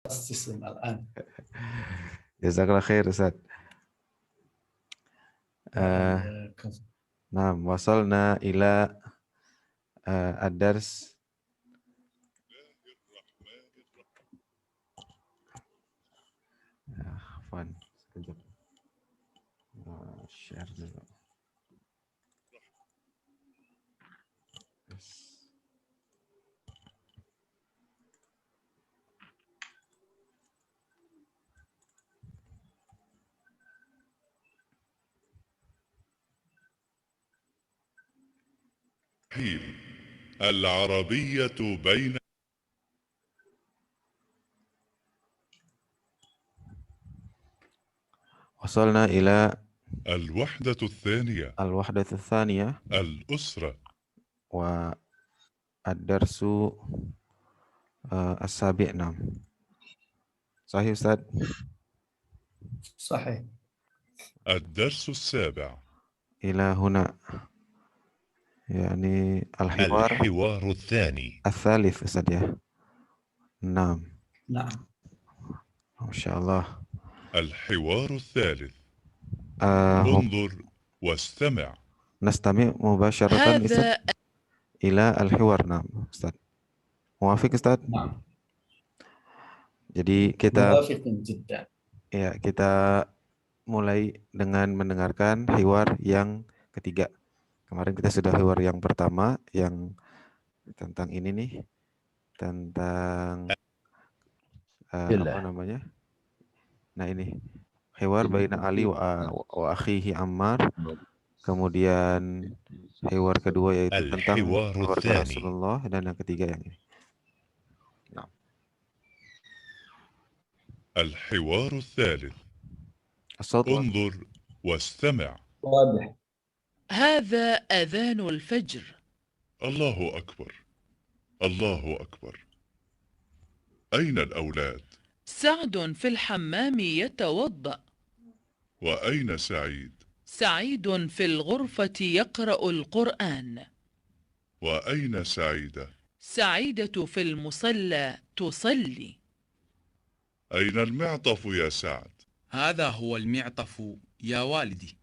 تستسلم الآن. Jazakallah khair Ustaz. وإياكم. Nah, wasalna ila ad-dars Afwan, sekejap. Share dulu. Yes. العربية بين Wasalna ila الوحدة الثانية al-wahdath tsaniyah الأسرة wa ad-darsu as-sabi' nam. Sahih Ustaz? صحيح. الدرس السابع Ila huna. Yani al-hiwar الحوار الثاني al-thalith Ustaz ya. Naam. نعم. Masyaallah. الحوار الثالث Uh, انظر واستمع nastami' mubasharatan Ustaz ila al-hiwar nam Ustaz. Muwafiq Ustaz? نعم. Jadi kita موافق جدا. kita mulai dengan mendengarkan hiwar yang ketiga. Kemarin kita sudah hiwar yang pertama yang tentang ini nih, tentang apa namanya? Nah ini hiwar baina Ali wa akhihi Ammar. Kemudian hiwar kedua yaitu tentang الحوار keluarga الثاني Rasulullah, dan yang ketiga yang ini. Nah. الحوار الثالث As-saut انظر واستمع واضح. هذا أذان الفجر. الله أكبر الله أكبر أين الأولاد؟ سعد في الحمام يتوضأ. وأين سعيد؟ سعيد في الغرفة يقرأ القرآن. وأين سعيدة؟ سعيدة في المصلى تصلي. أين المعطف يا سعد؟ هذا هو المعطف يا والدي.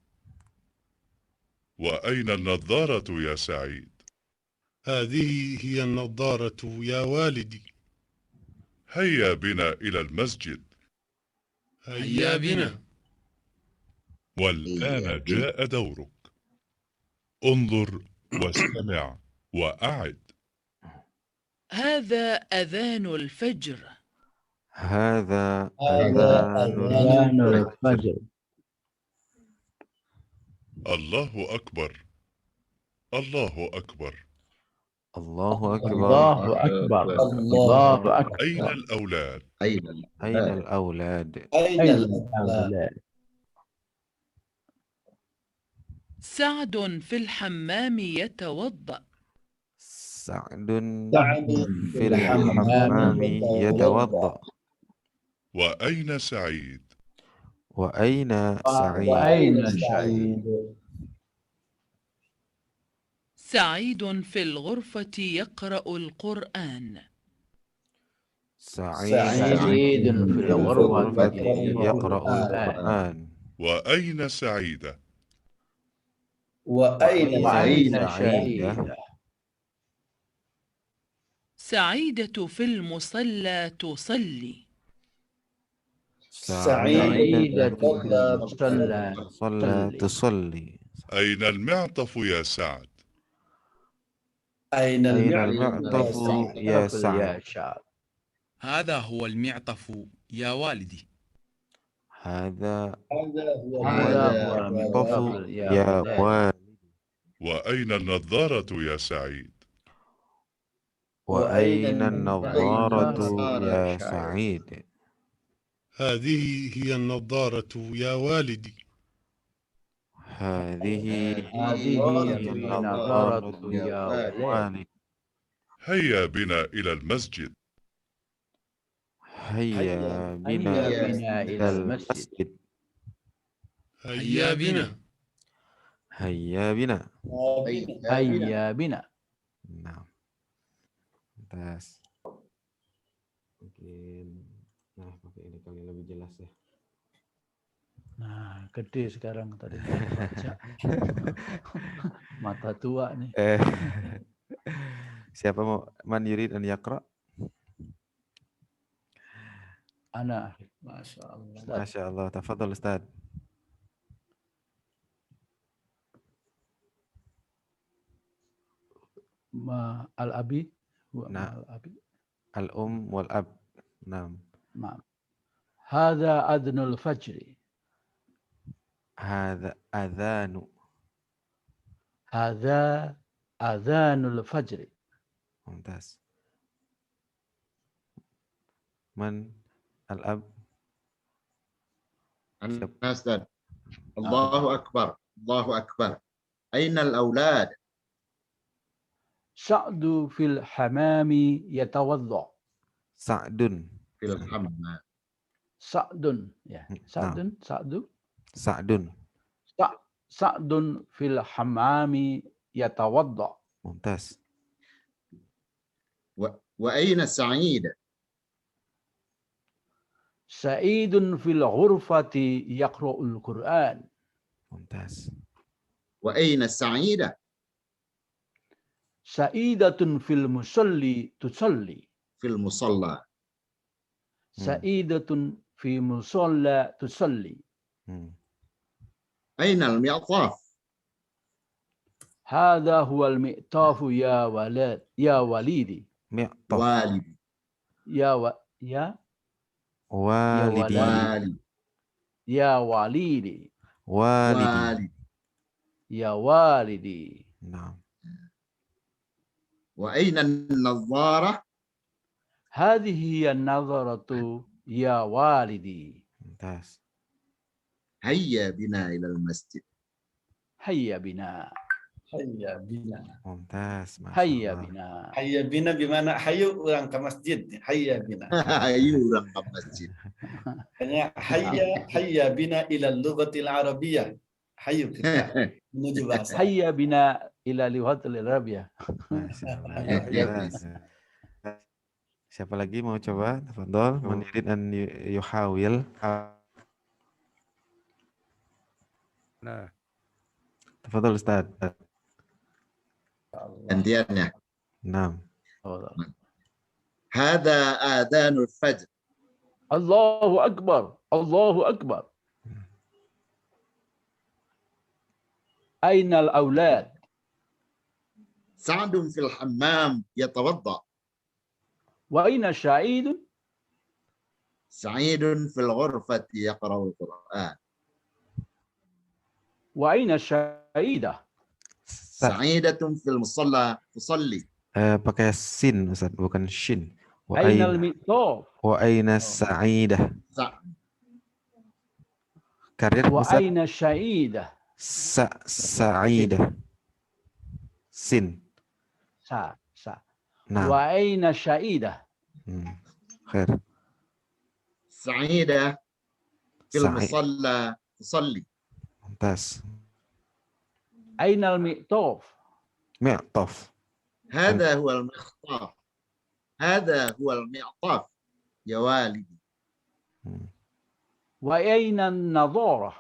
وأين النظارة يا سعيد؟ هذه هي النظارة يا والدي. هيا بنا إلى المسجد. هيا بنا. والآن جاء دورك. انظر واستمع وأعد. هذا أذان الفجر. هذا أذان الفجر. الله أكبر الله أكبر الله أكبر. الله أكبر. الله أكبر. أين الأولاد؟ أين الأولاد؟ أين أين الأولاد؟ الأولاد؟ سعد في الحمام يتوضأ. سعد في الحمام يتوضأ. وأين سعيد؟ وأين سعيد؟ وأين سعيد؟ سعيد في الغرفة يقرأ القرآن. سعيد في الغرفة يقرأ القرآن. وأين سعيدة؟ وأين سعيدة؟ سعيدة في المصلى تصلي. سعيدة تصلي. أين المعطف يا سعد؟ أين المعطف يا سعد؟ هذا هو المعطف يا والدي. هذا هو المعطف يا والدي. وأين النظارة يا سعيد؟ وأين النظارة يا سعيد؟ هذه هي النظارة يا والدي. هذه هي النظارة يا والدي. هيا بنا إلى المسجد. هيا بنا إلى المسجد. هيا بنا. هيا بنا. هيا بنا. Nah, tes. Mungkin jelas ya. Nah, gede sekarang tadi baca. Mata tua nih. Siapa mau man yurid an yaqra? Ana. Masya Allah. Ustaz. Masya Allah, tafadhal Ustaz. Ma al-abi. Huwa Nah. ma al-abi. Al-um wal ab. Naam. Ma. Hadha adnul fajri. Hadza adhanu. Hadha adhanul fajri. Mumtaz. Man al-ab? Ustaz. Allahu Akbar. Allahu Akbar. Aina al-awlad? Sa'du fil hamami yatawadda. Sa'dun. Fil hammam. Sa'dun. Ya. Sa'dun. Sa'du. Sa'dun. Sa'dun fil hamami yatawadda. Mumtaz. Wa aina Sa'id? Sa'idun fil ghurfati yaqra'ul Qur'an. Mumtaz. Wa aina Sa'idah? Sa'idatun fil musalli tusalli. Fil musalla. Sa'idatun fi musalla tusalli. Aina al-mi'taf? Hadha huwa al-mi'tafu ya walad ya walidi. Mi'taf. Walidi. Walidi. Ya walidi. Walidi. Ya walidi. Naam. Wa aina an-nadhara? Hadhihi hiya an-nadharatu ya walidi. Mumtaz. Hayya bina ila al-masjid. Hayya bina. Hayya bina. Mumtaz. Masya Hayya Allah. bina. Hayya bina bimana hayu orang ke masjid. Hayya bina. Ayo orang ke masjid. Hanya hayya bina ila lughatil arabiyyah. Hayu kita menuju bahasa. Hayya bina ila lughatil arabiyyah. Masya Allah. Ya, Jelas. Siapa lagi mau coba? Tafadhol. Man yurid an yuhawil. Nah, Tafadhol Ustaz. Gantiannya. Naam. Hada adhanul fajr. Allahu akbar. Allahu akbar. Aina al-awlad? Sa'dun fil hammam yatawadda. Wa aina Sa'idun? Sa'idun fil ghurfati yaqra'u al-Qur'an. Wa aina Sa'idah? Sa'idatun fil musalla tusalli. Pakai sin Ustaz, bukan shin. Wa Aina aina al-mi'taf? wa aina sa'idah. Karir Wa Ustaz. aina Sa'idah? Sa'idah. Sin. Sa. Naam. Wa aina Sa'idah? Khair. Sa'idah fil Sa'i- musalla tusalli. Mumtaz. Aina al-mi'taf? Mi'taf. هذا هو المخطاف. هذا هو المعطاف يا والدي. Wa aina an-nadhara?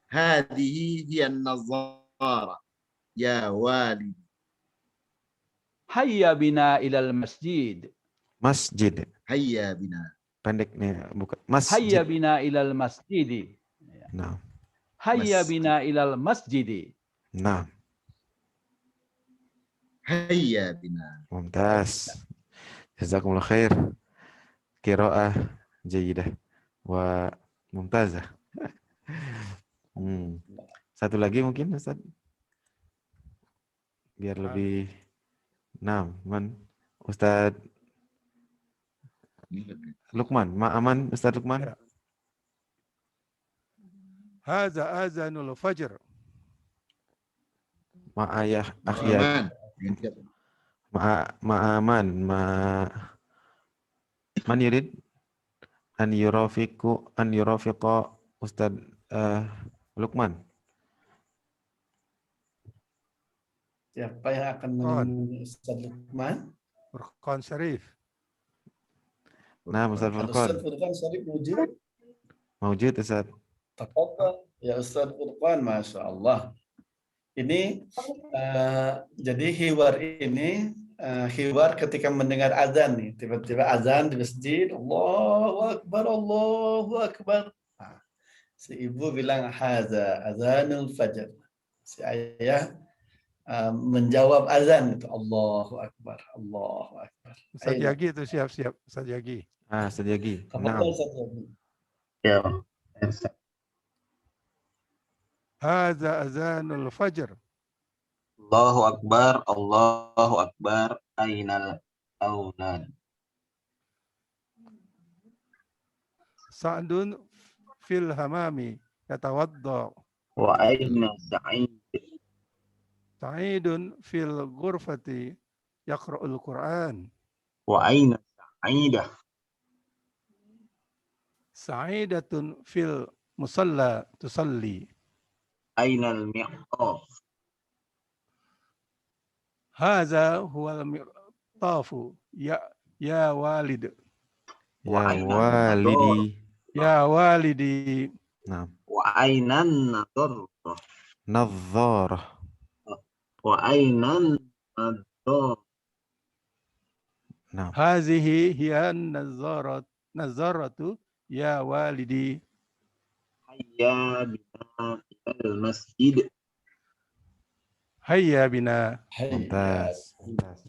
هذه هي النظارة يا والدي. Hayya bina ila al-masjid. Masjid. هيا بنا. Pendek nih, bukan Hayya masjid. bina ila al-masjid. Naam. Hayya Mas- bina ila al-masjid. Naam. هيا بنا. Mumtaz. Jazakumullah khair. Qiraah jayyidah wa mumtazah. Satu lagi mungkin Ustaz. Biar lebih man Ustaz Lukman, Ma'aman Ustaz Lukman. hadza azanul fajr. Ma'ayah akhyat. أمان. Man yurid an yurafiqa Ustaz Lukman. Siapa yang akan menemui Ustaz Lukman? Furqan Syarif. Nah, Ustaz Al-Ustaz Furqan. Furqan Sharif wujud. Mawjud, Ustaz. Tafadhal ya Ustaz Furqan, Masya Allah. Ini jadi hiwar ini hiwar ketika mendengar azan nih, tiba-tiba azan di masjid, Allahu Akbar, Allahu Akbar. Nah, si ibu bilang haza azanul fajr. Si ayah menjawab azan itu Allahu Akbar, Allahu Akbar. Ustaz Yagi itu siap-siap. Ustaz Yagi. Ustaz Yagi. Tafadhal, Naam. Ustaz Yagi. Ya. Hadza azanul fajr. Allahu Akbar, Allahu Akbar, ainal aulad. Sa'dun fil hamami yatawadda. Wa aina Sa'id. Sa'idun fil ghurfati yaqra'ul Qur'an. Wa aina Sa'idah. Sa'idatun fil musalla tusalli. Ainal mi'taf. Hadza huwal mi'tafu ya walid. Ya walidi. Ya walidi. Naam. Wa ainan nadharah. Nadharah. Wa ainan nadharah. Naam. Hazihi hiya nazaratu ya walidi. Hayya bina ilal masjid. Hayya bina. Mumtaz. Mumtaz.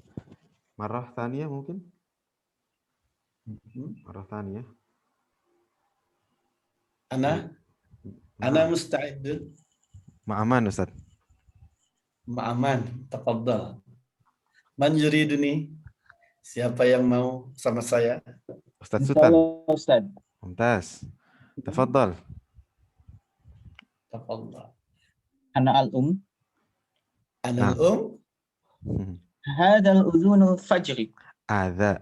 Marrah thaniyah mungkin? Marrah thaniyah. Ana musta'id. Ma'aman, Ustaz. Ma'aman, tafadhal. Man yuriduni? Siapa yang mau sama saya? Ustaz Sultan. Ustaz. Mumtaz. Tafadhal. Tafadhal. Ana al-um. Ana al-um. Hadha al-udhunu fajri. Adha.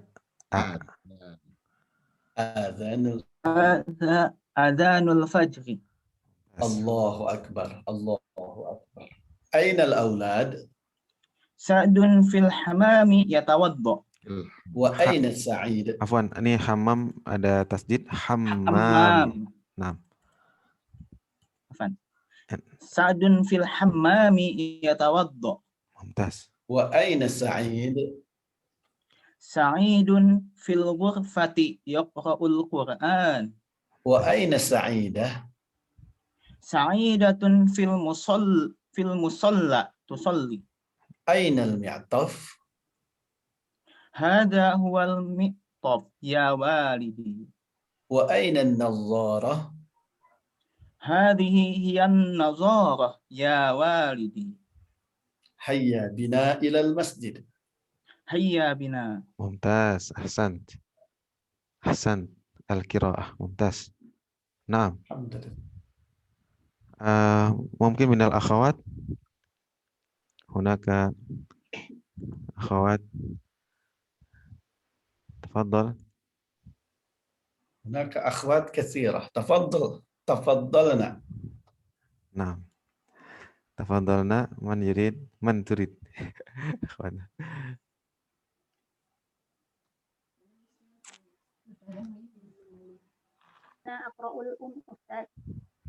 Adhanul. Hadha adhanul fajri. Allahu Akbar. Allahu Akbar. Aina al-aulad? Sa'dun fil hamami yatawadda. Wa aina Sa'id? Afwan, ini hammam ada tasdid hammam. Naam. Afwan. Sa'dun fil hammami yatawadda. Mumtaz. Wa aina Sa'id? Sa'idun fil ghurfati yaqra'ul Qur'an. Wa aina Sa'idah? Sa'idatun fil musalla tusalli. Aina al-mi'taf? Hadha huwal mi'taf ya walidi. Wa aina an-nadharah? Hadhihi hiya an-nazarah ya walidi. Hayya bina ila al-masjid. Hayya bina. Mumtaz. Ahsant. Ahsant. Al-qira'ah. Mumtaz. Naam. Alhamdulillah. Mungkin minal akhawat. Hunaka akhawat. Tafadhal. هناك أخوات كثيرة. تفضلنا. Naam. Tafadhalna man yurid man turid. Akhwana.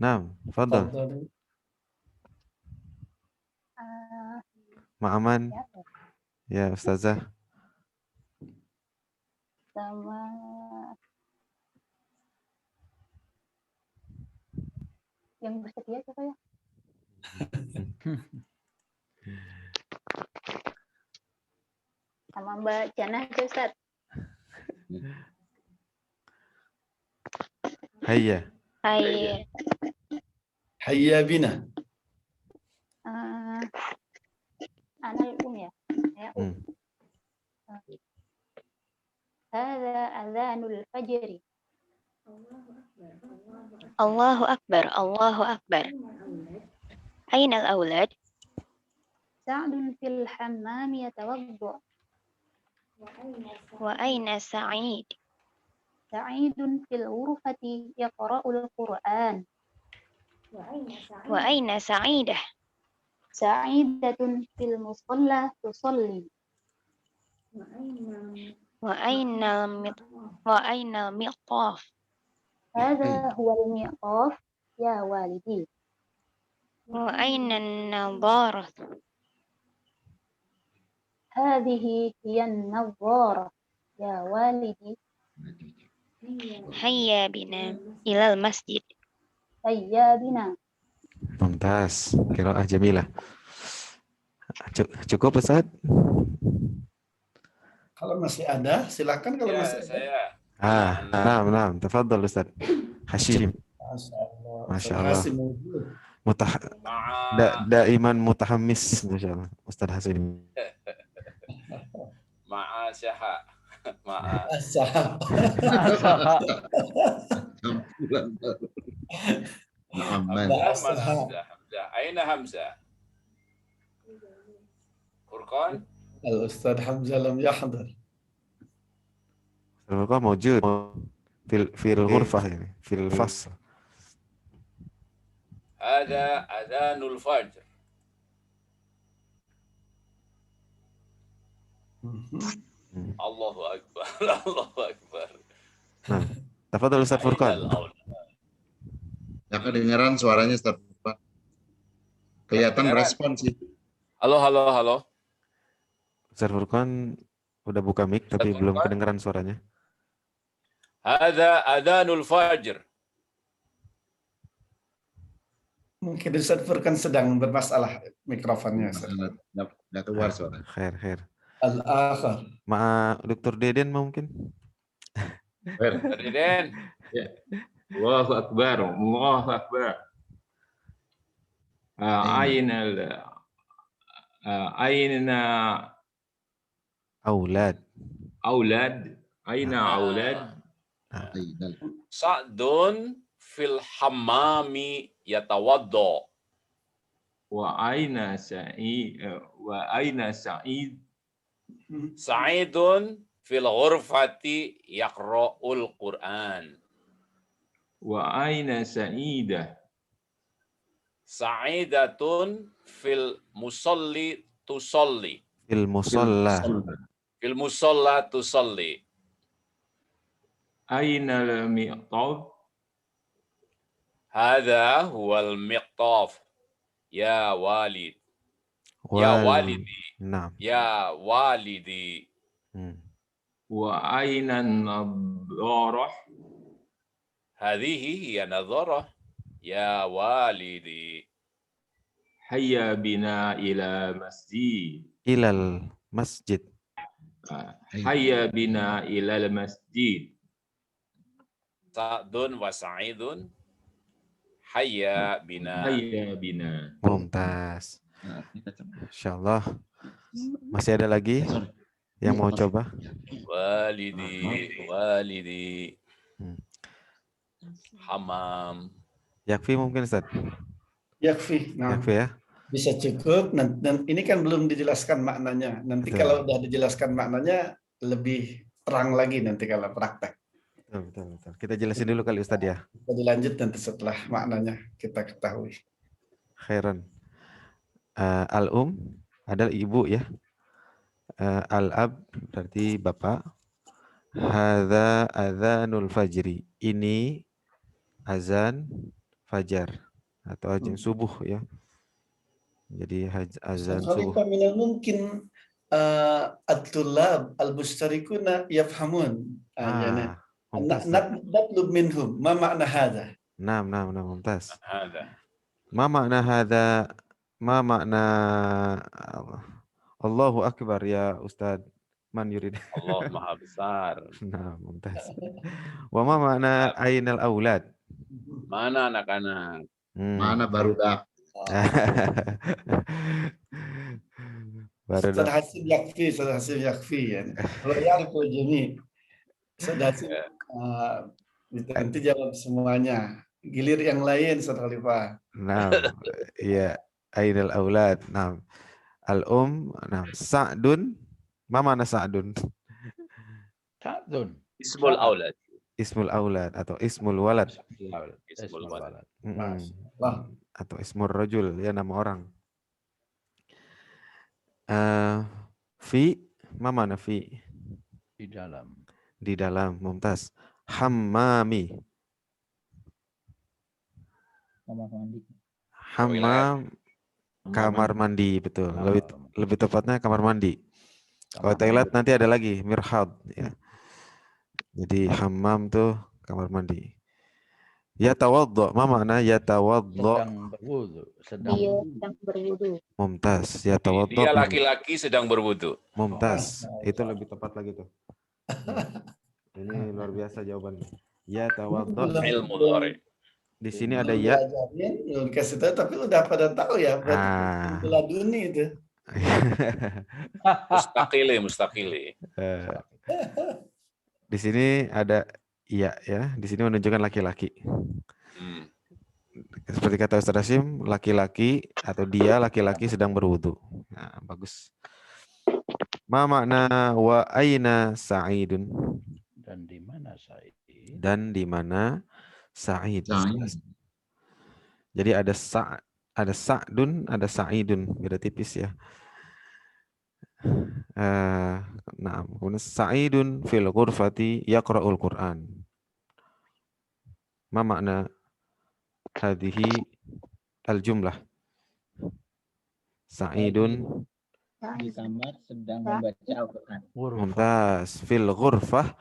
Naam, tafadhal. Ma'aman. Ya, Ustazah. Sama yang bersedia siapa ya? Sama Mbak Jannah aja, Ustaz. Hayya. Hai. Hayya bina. Ana ya. Ya. Hadza adzanul fajri. Allahu Akbar, Allahu Akbar. Aina al-aulad? Sa'dun fil hammam yatawadda. Wa aina Sa'id? Sa'idun fil ghurfati yaqra'ul Qur'an. Wa aina Sa'idah? Sa'idatun fil musalla tusalli. وأين المعطف هذا هو المعطف يا والدي. وأين النظارة هذه هي النظارة يا والدي. هيا بنا إلى المسجد هيا بنا. Mumtaz. Qiraah jamilah. Cukup Ustaz? Kalau masih ada, silakan kalau Ya, masih ada. saya. Naam. Tafadhal Ustaz. Hashim. Masya Allah. Masya Ustaz Allah. Hasim wujud. Daiman mutahammis. Masya Allah. Ustaz Hasim. Ma'asyaha. Maaf. Asal. Hamzah. Aina Hamzah? Furqan? Al-Ustaz Hamzah lam yahdar. Al-Furqan mawjud fil ghurfah ini, fil fasl. Ada adhanul fajr. Allahu Akbar. Allahu Akbar. Nah, tafadhal Ustaz Furqan. Ya kedengeran suaranya Ustaz Furqan. Kelihatan respon sih. Halo. Ustaz Furqan udah buka mic tapi belum kedengeran suaranya. Ada adhanul fajr. Mungkin Ustaz Furqan sedang bermasalah mikrofonnya. Nggak keluar suara. Khair. Al-akhar. Dr. Deden mungkin. Dr. Deden. Ya. Allahu Akbar. Aina Aulad. Aina aulad. Sa'dun fil hammami yatawaddo. Wa aina Sa'id. Sa'idun fil ghurfati yaqra'ul Qur'an. Wa aina Sa'idah. Sa'idatun fil musalli tusalli. Fil musalla tusalli. Aina al-mi'taf. Hadha huwal miqtaf. Ya walid. Ya walidi. Naam. Ya walidi. Wa aina an-nadharah. Hadhihi hiya nadharah. Ya walidi. Hayya bina ila masjid. Ilal masjid. Hayya bina ilal masjid. Sa'dun wa sa'idun. Hayya bina. Mumtaz. Insyaallah. Masih ada lagi yang mau coba? Walidi. Hamam. Yakfi mungkin Ustaz? Yakfi. Nah, Yakfi ya? Bisa cukup. Dan ini kan belum dijelaskan maknanya. Nanti kalau udah dijelaskan maknanya lebih terang lagi nanti kalau praktek. Betul. Kita jelasin dulu kali Ustaz ya. Kita dilanjut nanti setelah maknanya kita ketahui. Khairan. Al-um adalah ibu ya. Al-ab berarti bapak. Hadza adzanul fajri. Ini azan fajar atau azan subuh ya. Jadi azan subuh. Mungkin at-tullab al-mustarikuna yafhamun. Natlub minhum ma makna hadza. Naam, mumtaz. Hadza. Ma makna hadza? Ma makna Allahu Akbar ya Ustaz. Man yurid. Allah Maha Besar. Nah, mumtaz. Wa ma makna ainal aulad? Mana anak-anak? Mana barudak? Ustaz Hasim yakfi ya. Kalau ya'riful jami'. Ustaz Hasim nanti jawab semuanya. Gilir yang lain Ustaz Khalifah. Nah, iya. Ainal aulad. Nah, al-um. Nah, Sa'dun. Ma mana Sa'dun? Ismul aulad. Ismul aulad atau ismul walad. Ismul walad. Atau ismul rajul ya nama orang. Fi, ma mana fi? Di dalam. Di dalam. Mumtaz. Hammami. Kamar mandi. Hammam. Kamar mandi, betul. Lebih tepatnya kamar mandi. Kalau toilet nanti ada lagi mirhad, ya. Jadi hammam tuh kamar mandi. Yatawaddo, ma makna yatawaddo? Sedang berwudu. Dia sedang berwudu. Mumtaz. Yatawaddo. Dia laki-laki sedang berwudu. Mumtaz. Itu lebih tepat lagi tuh. Ini luar biasa jawabannya. Yatawaddo. Ilmu dhari. Di sini ada ya. Belum dikasih tahu tapi udah pada tahu ya. Laduni itu. Mustaqili. Di sini ada iya ya. Di sini menunjukkan laki-laki. Seperti kata Ustaz Hashim, laki-laki atau dia laki-laki sedang berwudu. Nah, bagus. Ma makna wa aina Sa'idun? Dan di mana Sa'id? Dan di mana Sa'id? Jadi ada Sa'dun, ada Sa'idun, beda tipis ya. Nah, kemudian Sa'idun fil ghurfati yaqra'ul Qur'an. Ma makna hadhihi al-jumlah? Sa'idun Di kamar sedang membaca Al-Quran. Mumtaz. Fil ghurfah.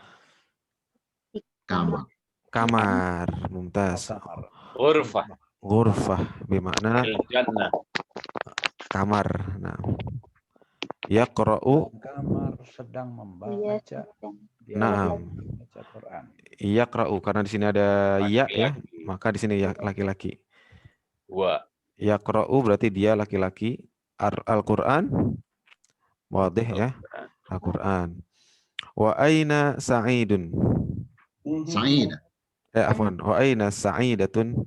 Kamar. Mumtaz. Ghurfah bermakna kamar. Nah. Yaqra'u. Kamar sedang membaca. Naam. Membaca Quran. Yaqra'u karena di sini ada ya ya, maka di sini ya laki-laki. Wa. Yaqra'u berarti dia laki-laki. Al-Quran. Wadih ya. Al-Quran. Wa aina Sa'idun? Sa'idah. Afwan. Wa aina Sa'idatun?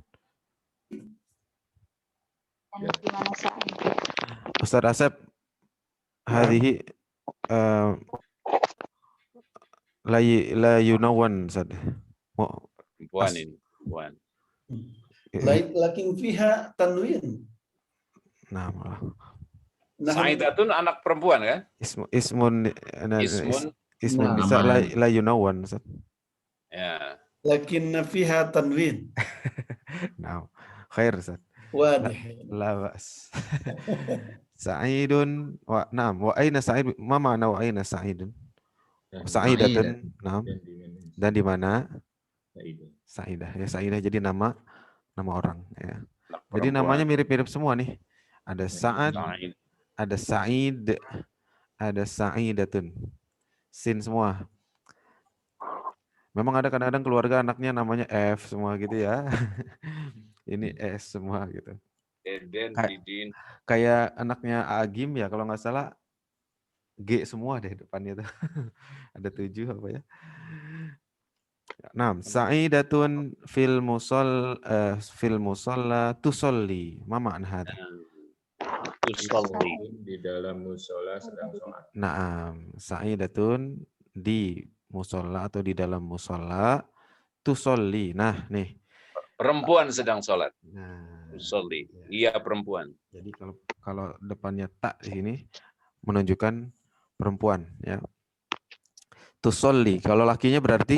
Di mana Sa'id? Ustaz Asep, hadhihi la yunawwan Ustaz. Puan ini. Puan. Lakin fiha tanwin. Nah, Sa'idatun anak perempuan kan? Ismun nisa la yunawwan. Ya. Lakin fiha tanwin. Nah, khair Ustaz. Wadih. La bas. Sa'idun wa na'am wa aina Sa'id? Ma ma'na wa aina Sa'idun? Sa'idatun. Naam. Dan di mana? Sa'idah. Ya, Sa'idah jadi nama orang ya. Jadi namanya mirip-mirip semua nih. Ada Sa'ad, ada Sa'id, ada Sa'idatun. Sin semua. Memang ada kadang-kadang keluarga anaknya namanya F semua gitu ya. Ini S semua gitu. Kayak anaknya Agim ya kalau nggak salah G semua deh depannya tuh. Ada 7 apa ya. Nah, Sa'idatun fil musalla tusolli. Ma makna hada? Tusolli. Di dalam musola sedang sholat. Naam, Sa'idatun di musola atau di dalam musola tusolli. Nah, nih. Perempuan sedang sholat. Nah, tusolli. Iya perempuan. Jadi kalau depannya tak di sini menunjukkan perempuan ya. Tusolli. Kalau lakinya berarti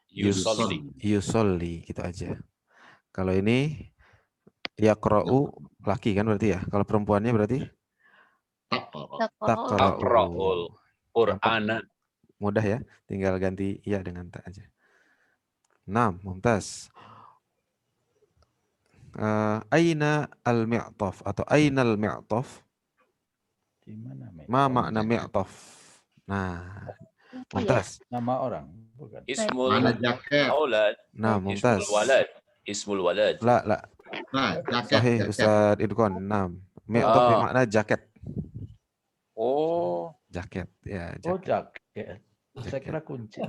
yusolli gitu aja. Kalau ini yaqra'u laki kan berarti ya. Kalau perempuannya berarti taqra'ul Qur'ana. Mudah ya, tinggal ganti ya dengan tak aja. Nah, mumtaz. Aina al-mi'taf atau aina al-mi'taf? Di mana mi'taf? Ma makna mi'taf? Nah, mumtaz. Nama orang, bukan. Ismul aulad. Nah, mumtaz. Ismul walad. La. Nah, jaket. Sahih Ustaz Idkon. Nah, mi'taf bermakna jaket. Oh, jaket ya. Jaket. Oh, jaket. Saya kira kunci.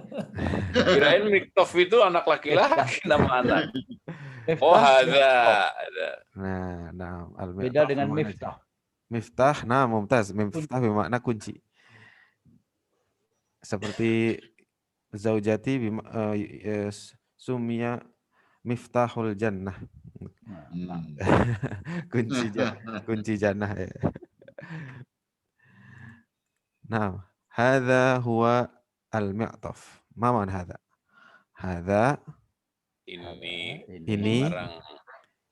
Kirain miktaf itu anak laki-laki nama anak. Oh, ada. Nah, beda dengan miftah. Miftah, nah mumtaz. Miftah bermakna kunci. Seperti zaujati sumia miftahul jannah. kunci jannah ya. Nah, hadza huwa al-mi'taf. Ma ma'na hadza? Hadza ini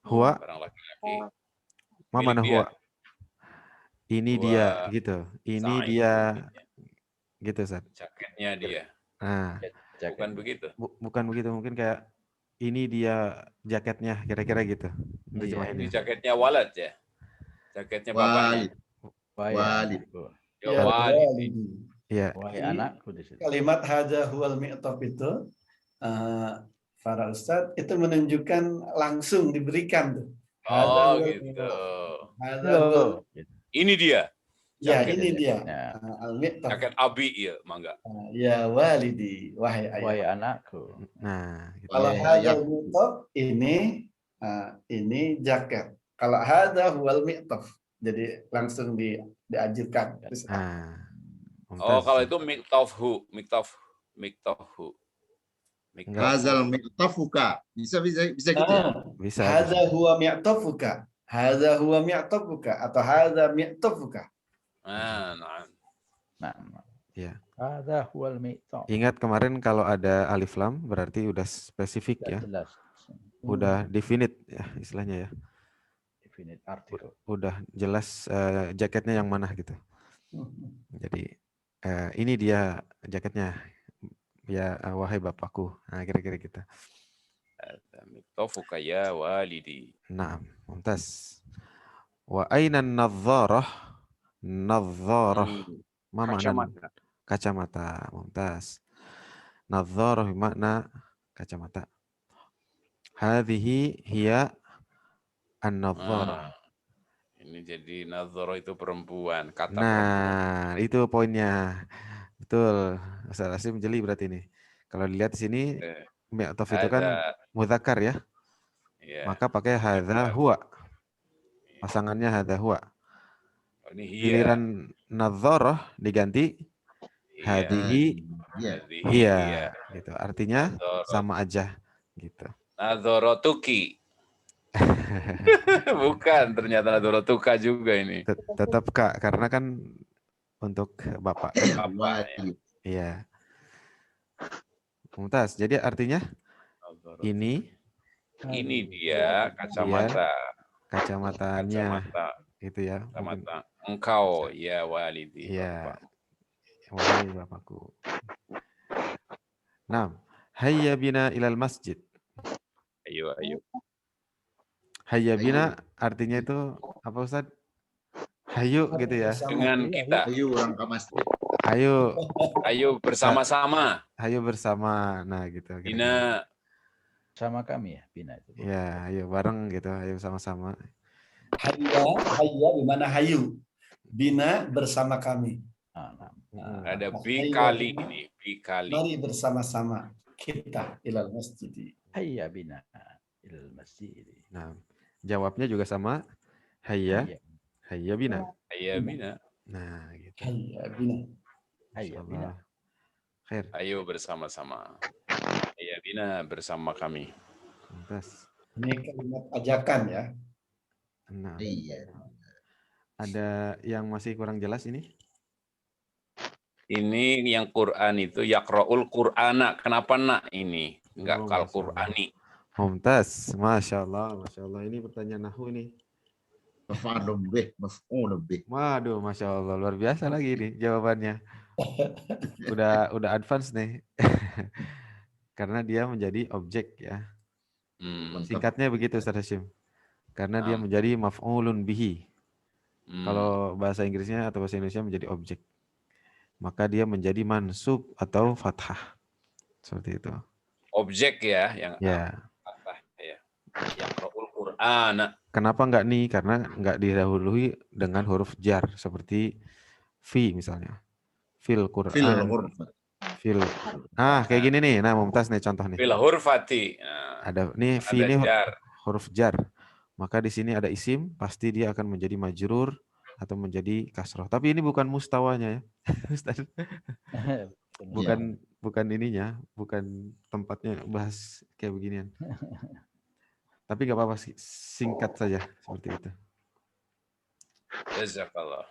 huwa barang laki-laki. ma ma'na Milik dia. huwa? Ini Huwa dia gitu. Ini Sa'id. dia gitu, Ustaz. Jaketnya dia. Nah, Bukan begitu. bukan begitu, mungkin kayak ini dia jaketnya, kira-kira gitu. Ini jaketnya walad ya. Jaketnya bapaknya. Walid. Ya walid. Iya. Wahai Jadi, anakku di situ. kalimat hadza huwal mi'taf itu para ustadz itu menunjukkan langsung diberikan tuh. Oh gitu. Hadza huwal- Ini dia. Ya, Jaket ini ya. dia. Ya. Al-mi'taf. Jaket abi ya, mangga. Ya walidi, wahai ayah. Wahai anakku. Nah, gitu. Kalau hadza mi'taf ini jaket. Kalau hadza huwal mi'taf. Jadi langsung diajukan. Oh, kalau itu miktafhu. Hazal mi'tafuka. Bisa gitu ya? Bisa. Hadza huwa mi'tafuka. Hadza huwa mi'tafuka atau hadza mi'tafuka. Nah. Ya. Hadza huwal mi'taf. Ingat kemarin kalau ada alif lam berarti udah spesifik ya. Jelas. Udah definite ya istilahnya ya. Definite artikel. Udah jelas jaketnya yang mana gitu. Jadi ini dia jaketnya. Ya wahai bapakku. Nah, kira-kira gitu. Miktafuka ya walidi. Naam, mumtaz. Wa aina an-nadharah? Nadharah. Ma makna kacamata. Mumtaz. Nadharah bermakna kacamata. Hadhihi hiya an-nadharah. Ini jadi nadharah itu perempuan, kata Nah, itu poinnya. Betul. Ustaz Asim jeli berarti ini. Kalau dilihat di sini mi'taf itu kan mudzakkar ya. Maka pakai hadza huwa. Pasangannya hadza huwa. Giliran nadharah diganti hadhihi hiya gitu. Artinya sama aja gitu. Nadharatuki. Bukan, ternyata nadharatuka juga ini. Tetap Kak, karena kan untuk Bapak. Iya. Mumtaz. Jadi artinya ini dia kacamata. Kacamatanya. Itu ya. Kacamata. Engkau ya walidi. Iya. Wahai bapakku. Nah, hayya bina ilal masjid. Ayo. Hayya bina artinya itu apa Ustaz? Hayu gitu ya. Dengan kita. Ayo orang ke masjid. Ayo bersama-sama. Ayo bersama. Nah gitu. Bina. Sama kami ya, bina itu. Ya, ayo bareng gitu. Ayo sama-sama. Hayya di mana hayu. Bina bersama kami. Ada bikali ini. Bikali. Mari bersama-sama kita ilal masjid. Hayya bina ilal masjid. Nah, jawabnya juga sama. Hayya bina. Hayya bina. Nah, gitu. Hayya bina. Khair. Ayo bersama-sama. Hayya bina bersama kami. Lantas. Ini kalimat ajakan ya. Nah. Ada yang masih kurang jelas ini? Ini yang Quran itu yaqra'ul Qur'ana. Kenapa nak ini? Enggak Al-Qur'ani. Mumtaz. Masya Allah. Ini pertanyaan nahu ini. Waduh, Masya Allah. Luar biasa lagi ini jawabannya. Udah advance nih. Karena dia menjadi objek ya. Singkatnya begitu Ustaz Hashim. Karena dia menjadi maf'ulun bihi. Kalau bahasa Inggrisnya atau bahasa Indonesia menjadi objek. Maka dia menjadi mansub atau fathah. Seperti itu. Objek ya. Yang fathah ya. Yaqra'ul Qur'ana. Kenapa enggak nih? Karena enggak didahului dengan huruf jar. Seperti fi misalnya. Fil Qur'an. Fil. Kayak gini nih. Nah, Mumtaz nih contoh nih. Fil hurfati. Ada nih fi ini huruf jar. Maka di sini ada isim, pasti dia akan menjadi majrur atau menjadi kasroh. Tapi ini bukan mustawanya ya. bukan ininya, bukan tempatnya bahas kayak beginian. Tapi nggak apa-apa, singkat saja seperti itu. Jazakallah.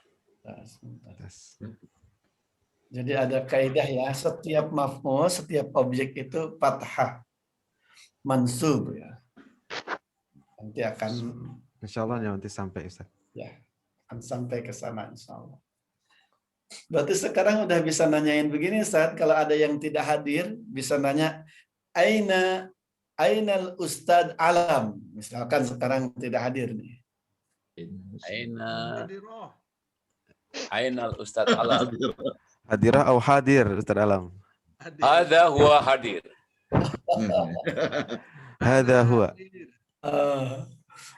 Jadi ada kaidah ya, setiap maf'ul, setiap objek itu fathah, mansub ya. Nanti akan Insya Allah nanti sampai Ustaz. ya akan sampai ke sana insya Allah. Berarti sekarang udah bisa nanyain begini Ustaz, kalau ada yang tidak hadir bisa nanya Ainal Ustadz Alam. Misalkan sekarang tidak hadir nih. Ainal Ustadz Alam. Hadirah atau hadir Ustadz Alam? Hadza huwa hadir. Hadza huwa.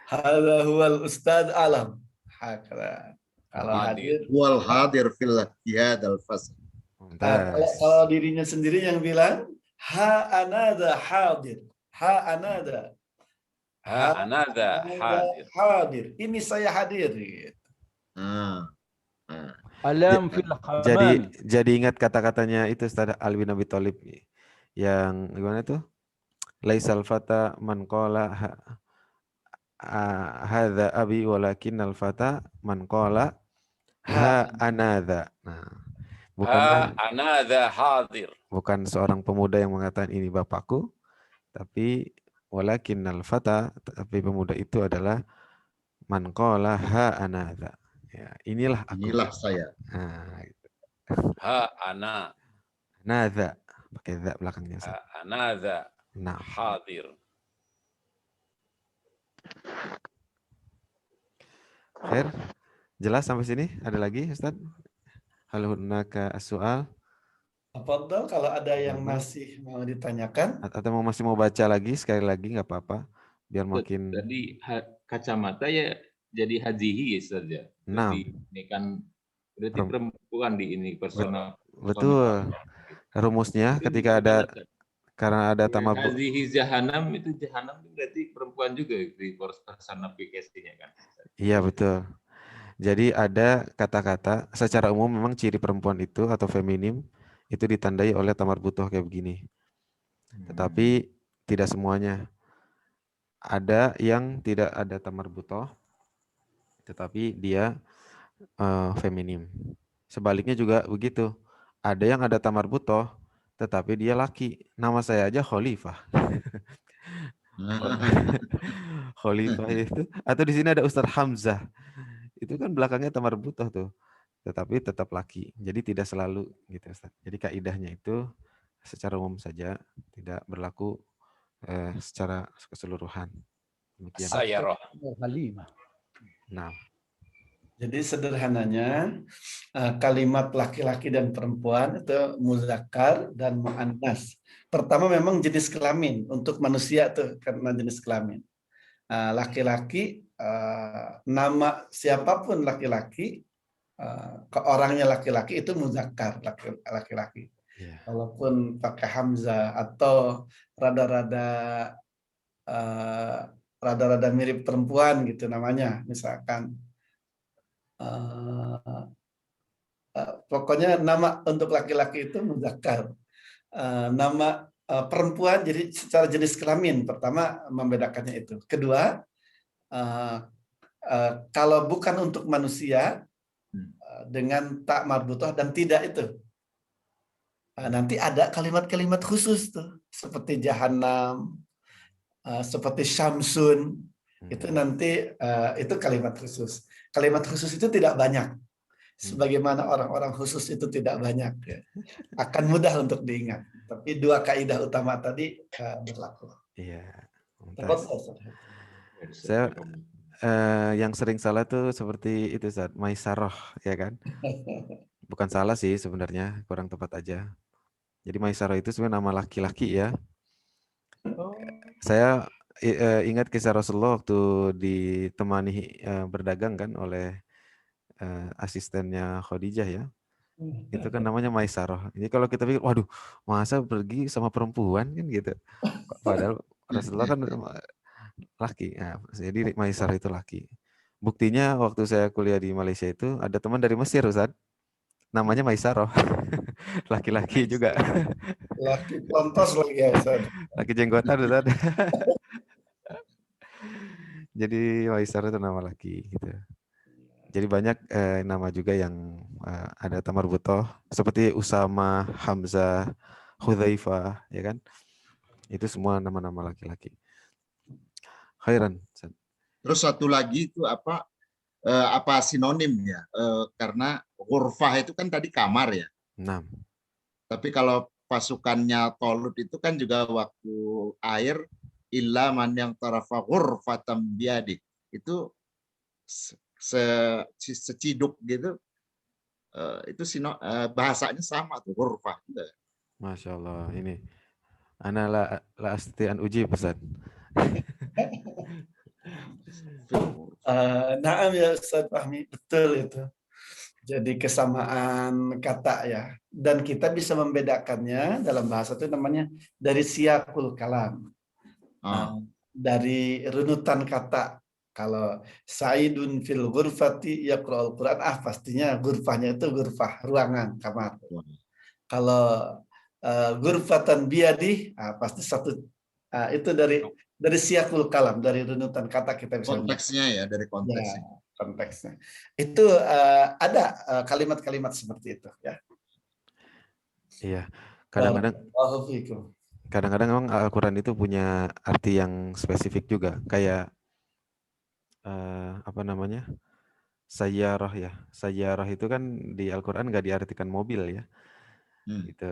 Hadza huwal Ustadz Alam. Hakala. Kalau hadir. Wal hadir fil hadal fasl. Kalau dirinya sendiri yang bilang ha anada hadir. Ha anada. Ha anada hadir. Ini saya hadir. Alam fil hamam. Jadi ingat kata-katanya itu Ustaz Ali bin Abi Thalib yang gimana tuh? Laisal fata man qala hadza abi walakinnal fata man qala ha anadha. Nah, bukan anadha hadir. Bukan seorang pemuda yang mengatakan ini bapakku, tapi walakinnal fata, tapi pemuda itu adalah man qala ha anadha. Ya, inilah aku. Inilah saya. Nah, gitu. Ha ana. Nadha. Pakai dha belakangnya. Ha anadha. Nah. Hadir. Khair. Jelas sampai sini? Ada lagi Ustaz? Hal hunaka as-su'al? Tafadhol kalau ada yang masih mau ditanyakan. Atau masih mau baca lagi sekali lagi nggak apa-apa. Biar makin. Tadi kacamata ya jadi hazihi ya Ustaz ya. Nah. Ini kan berarti perempuan di ini personal. Betul. Rumusnya ketika ada karena ada tamar hazihi jahanam itu jahanam berarti perempuan juga di personifikasinya kan. Iya betul. Jadi ada kata-kata secara umum memang ciri perempuan itu atau feminim itu ditandai oleh tamar butoh kayak begini. Tetapi tidak semuanya. Ada yang tidak ada tamar butoh tetapi dia feminim. Sebaliknya juga begitu. Ada yang ada tamar butoh, tetapi dia laki. Nama saya aja Khalifah. Khalifah itu. Atau di sini ada Ustadz Hamzah. Itu kan belakangnya tamar butoh tuh. Tetapi tetap laki. Jadi tidak selalu gitu Ustadz. Jadi kaidahnya itu secara umum saja, tidak berlaku secara keseluruhan. Demikian. Saya roh. Nah. Jadi sederhananya kalimat laki-laki dan perempuan itu muzakkar dan muannas. Pertama memang jenis kelamin untuk manusia tuh karena jenis kelamin. Laki-laki nama siapapun laki-laki ke orangnya laki-laki itu muzakkar laki-laki. Yeah. Walaupun pakai hamzah atau rada-rada mirip perempuan gitu namanya misalkan. Pokoknya nama untuk laki-laki itu muzakkar. Nama perempuan jadi secara jenis kelamin pertama membedakannya itu. Kedua, kalau bukan untuk manusia dengan tak marbutoh dan tidak itu. Nanti ada kalimat-kalimat khusus tuh seperti jahanam, seperti syamsun. Itu nanti itu kalimat khusus. Kalimat khusus itu tidak banyak. Sebagaimana orang-orang khusus itu tidak banyak. Ya. Akan mudah untuk diingat. Tapi dua kaidah utama tadi berlaku. Iya. Saya yang sering salah tuh seperti itu Ustaz, Maisaroh ya kan? Bukan salah sih sebenarnya, kurang tepat aja. Jadi Maisaroh itu sebenarnya nama laki-laki ya. Saya ingat kisah Rasulullah waktu ditemani berdagang kan oleh asistennya Khadijah ya. Itu kan namanya Maisaroh. Ini kalau kita pikir, waduh, masa pergi sama perempuan kan gitu. Padahal Rasulullah kan laki. Nah, jadi Maisaroh itu laki. Buktinya waktu saya kuliah di Malaysia itu ada teman dari Mesir Ustaz. Namanya Maisaroh. Laki-laki juga. Laki pontos lagi ya Ustaz. Laki jenggotan Ustaz. Jadi Maisaroh itu nama laki gitu. Jadi banyak nama juga yang ada tamar butoh seperti Usama, Hamzah, Hudzaifah, ya kan? Itu semua nama-nama laki-laki. Khairan. Terus satu lagi itu apa sinonim ya? Karena ghurfah itu kan tadi kamar ya. Nah. Tapi kalau pasukannya Tolut itu kan juga waktu air illa man yang tarafa ghurfatan biadi. Itu seciduk gitu. Itu bahasanya sama tuh ghurfah. Masya Allah, ini ana la astian uji Ustaz. Naam ya Ustaz Fahmi, betul itu. Jadi kesamaan kata ya. Dan kita bisa membedakannya dalam bahasa itu namanya dari siyaqul kalam. Dari runutan kata. Kalau Sa'idun fil ghurfati yaqra'ul Qur'an, pastinya ghurfahnya itu ghurfah ruangan, kamar. Kalau ghurfatan biadi, pasti satu itu dari siyaqul kalam, dari runutan kata kita bisa konteksnya ya, dari konteksnya. Ya, konteksnya. Itu ada kalimat-kalimat seperti itu ya. Iya. Kadang-kadang memang Al-Qur'an itu punya arti yang spesifik juga, kayak apa namanya? Sayyarah ya. Sayyarah itu kan di Al-Qur'an nggak diartikan mobil ya. Gitu.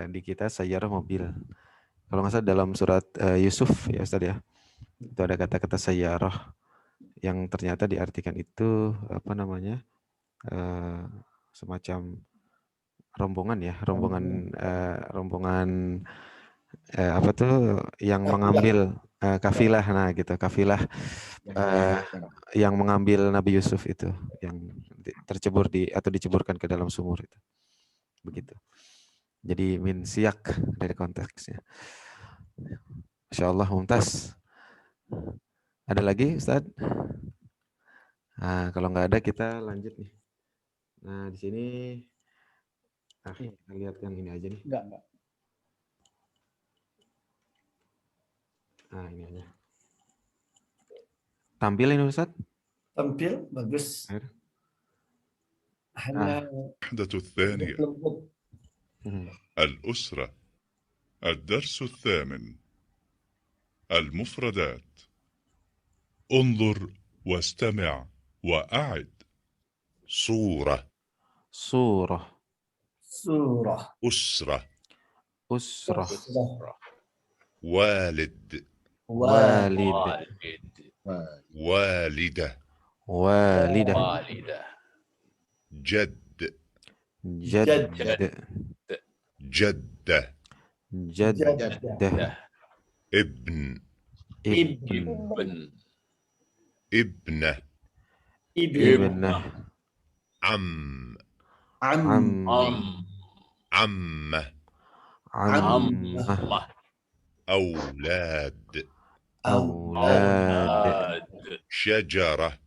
Di kita sayyarah mobil. Kalau nggak salah dalam surat Yusuf ya Ustaz ya. Itu ada kata-kata sayyarah yang ternyata diartikan itu apa namanya? Semacam rombongan ya, rombongan apa tuh yang mengambil kafilah, nah gitu, kafilah yang mengambil Nabi Yusuf itu, yang tercebur atau diceburkan ke dalam sumur itu, begitu. Jadi min siyak dari konteksnya. Masya Allah, mumtaz. Ada lagi Ustaz? Nah, kalau nggak ada kita lanjut nih. Nah di sini kita lihat yang ini aja nih. Enggak. Nah ini aja. Tampil ini Ustaz? Tampil, bagus. الوحدة الثانية الأسرة الدرس الثامن المفردات انظر واستمع وأعد صورة أسرة والد والدة جد جدة ابن ابنة عمة أولاد شجرة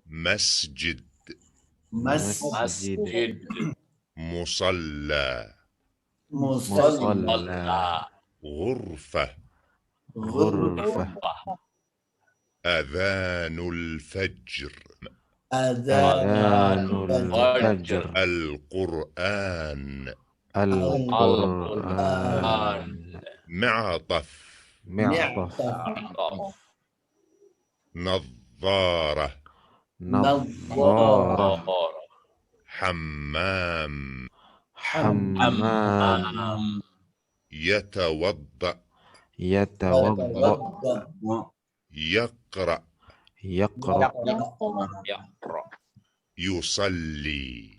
مسجد مصلى غرفة أذان الفجر القرآن معطف نظارة حمام يتوضأ يقرأ يصلي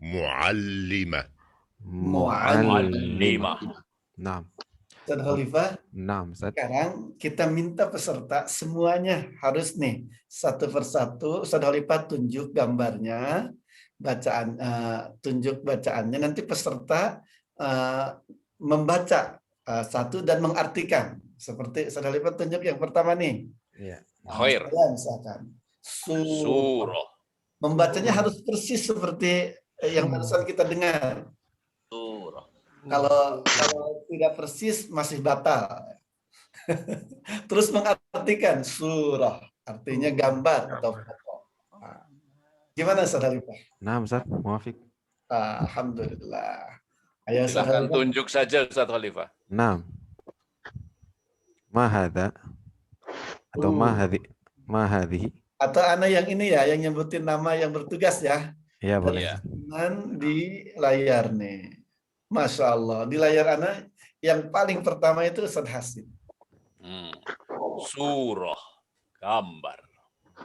معلمة Nah, Ustaz Khalifah, sekarang kita minta peserta semuanya harus nih satu persatu Ustaz Khalifah tunjuk gambarnya, tunjuk bacaannya, nanti peserta membaca satu dan mengartikan. Seperti Ustaz Khalifah tunjuk yang pertama nih. Iya. Khair. Misalkan surah. Membacanya harus persis seperti yang barusan kita dengar. Kalau tidak persis masih batal. Terus mengartikan surah, artinya gambar atau foto. Nah, gimana Ustaz Khalifah? Nah, Ustaz, muafiq. Alhamdulillah. Ayo Ustaz Silahkan Khalifah. tunjuk saja Ustaz Khalifah. Nah. Ma hadza atau ma hadhihi. Atau ana yang ini ya, yang nyebutin nama yang bertugas ya. Iya, boleh. Di layar nih. Masya Allah. Di layar ana yang paling pertama itu Ustaz Hasim. Surah, gambar.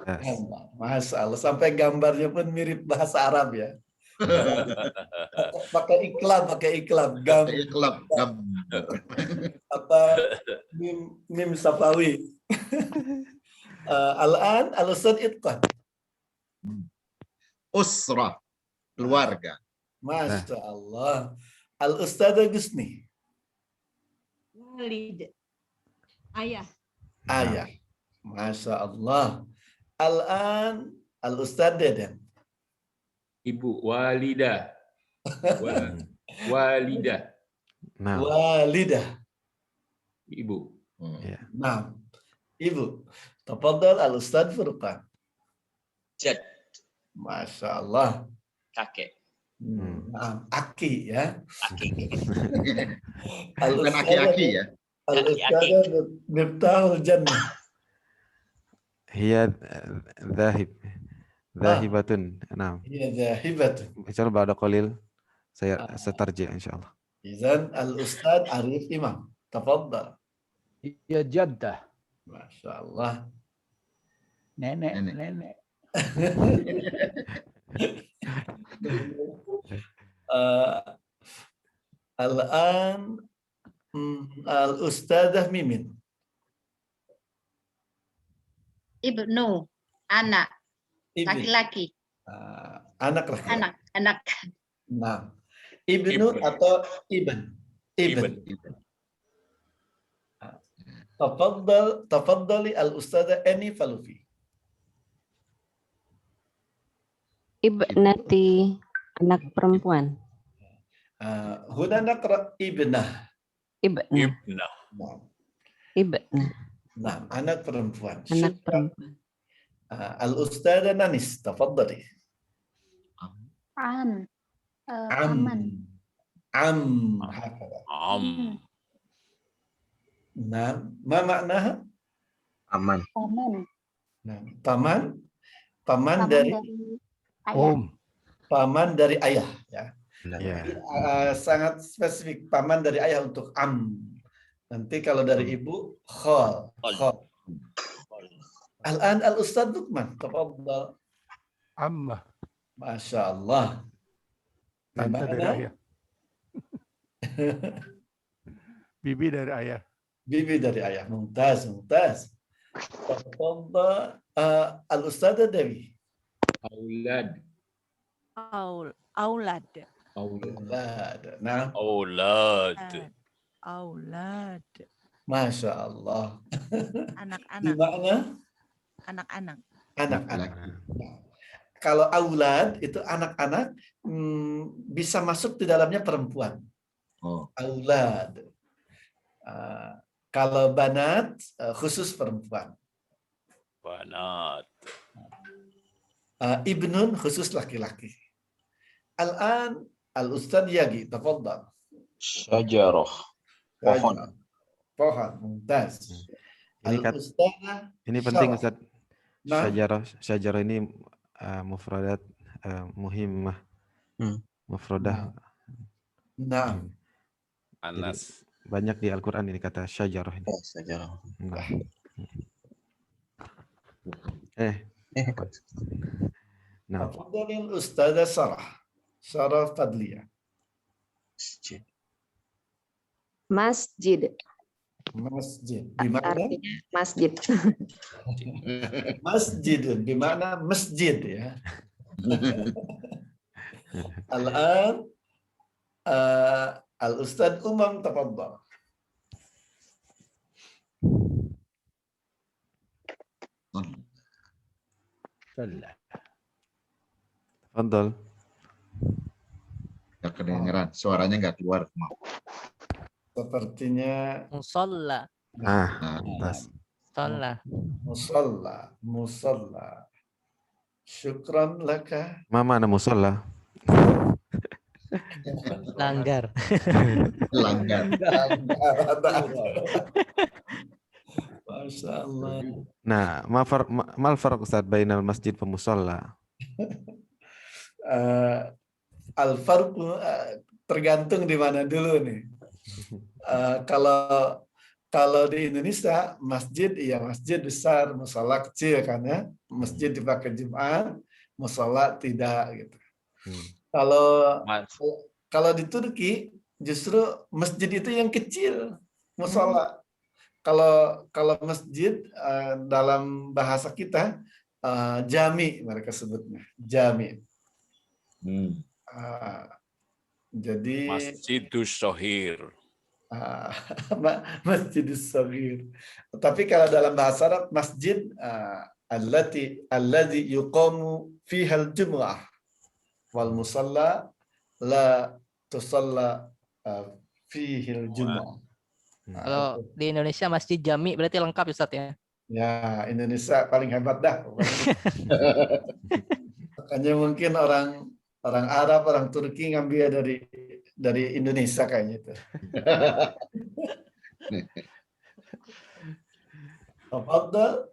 Gambar. Masya Allah. Sampai gambarnya pun mirip bahasa Arab ya. Pakai iklan. Gambar. Apa mim safawi. Al-an al-ustad itqan. Usrah, keluarga. Masya Allah. Al-ustad Gusni. Walid. Ayah. Ayah. Masya Allah. Al-an al-ustad Dedan. Ibu, walidah. Walidah. Nah. Walidah. Ibu. Nah, Ibu. Tafadhal al-ustad Furqan. Jad. Masya Allah. Kakek. Nah, aki ya. Aki. Bukan aki-aki ya. Al-ustad Miftahul Jannah. Hiya Zahibatun. Nah. Hiya zahibatun. Insyaallah ba'da qalil saya setarji insyaallah. Izan al-ustad Arif Imam. Tafadhal. Ya jaddah. Masya Allah. Nenek. Al-an al-ustadzah Mimin. Ibnu. Anak. Laki-laki. Anak laki-laki. Anak. Nah. Ibnu atau Ibn. Tafadhali al-ustadzah Eni Falufi. Ibnati, anak perempuan. Huna naqra ibnah. Ibnah. Nah, anak perempuan. Anak perempuan. Al-ustadzah Nanis, tafadhali. Am. Am. Nah, ma maknaha? Aman. Nah, paman dari ayah. Paman dari ayah ya. Yeah. Sangat spesifik, paman dari ayah untuk am. Nanti kalau dari ibu khol. Al-an al-ustad Lukman, tafadhal. Amma. Masya Allah. Tante dari ayah. Bibi dari ayah. Bibi dari ayah. Mumtaz. Tafadhal al-ustadzah Dewi. Aulad. Nah. Aulad. Masya Allah. Anak-anak. Di mana? Anak-anak. Anak-anak. Nah, kalau aulad itu anak-anak bisa masuk di dalamnya perempuan. Aulad. Kalau banat khusus perempuan. Banat. Ibnun khusus laki-laki. Al-an al-ustad Yagi, tafadhal. Syajarah. Pohon, mumtaz. Ini penting Ustaz. Syajarah ini mufradat muhimmah. Mufradah. Nah. Anas. Banyak di Al-Qur'an ini kata syajarah ini. Syajarah. Nah. Tafadhalil Ustadzah Sarah Fadliyah. Masjid. Di mana? Masjid. Masjid di mana masjid ya. Al-an al-ustad Umam tafadhal. Tafadhal. Nggak kedengeran, suaranya nggak keluar. Sepertinya Musalla. Mumtaz. Musalla. Syukran laka. Ma mana musalla? Langgar. Langgar. Masya Allah. Nah, mal farq Ustaz bainal masjid wa musalla? Al-farq tergantung di mana dulu nih. Kalau di Indonesia masjid masjid besar, musala kecil kan ya. Masjid dipakai Jumat, musala tidak gitu. Kalau di Turki justru masjid itu yang kecil, musala. Kalau masjid dalam bahasa kita jami mereka sebutnya, jami. Jadi Masjidus Shahir. Masjidus Shahir. Tapi kalau dalam bahasa Arab masjid alladzi yuqamu fiha al-jumu'ah wal musalla la tusalla fihi al-jumu'ah. Kalau di Indonesia masjid jami berarti lengkap Ustaz ya? Ya, Indonesia paling hebat dah. Makanya mungkin orang Arab, orang Turki ngambil dari Indonesia kayaknya itu. Tafadhal.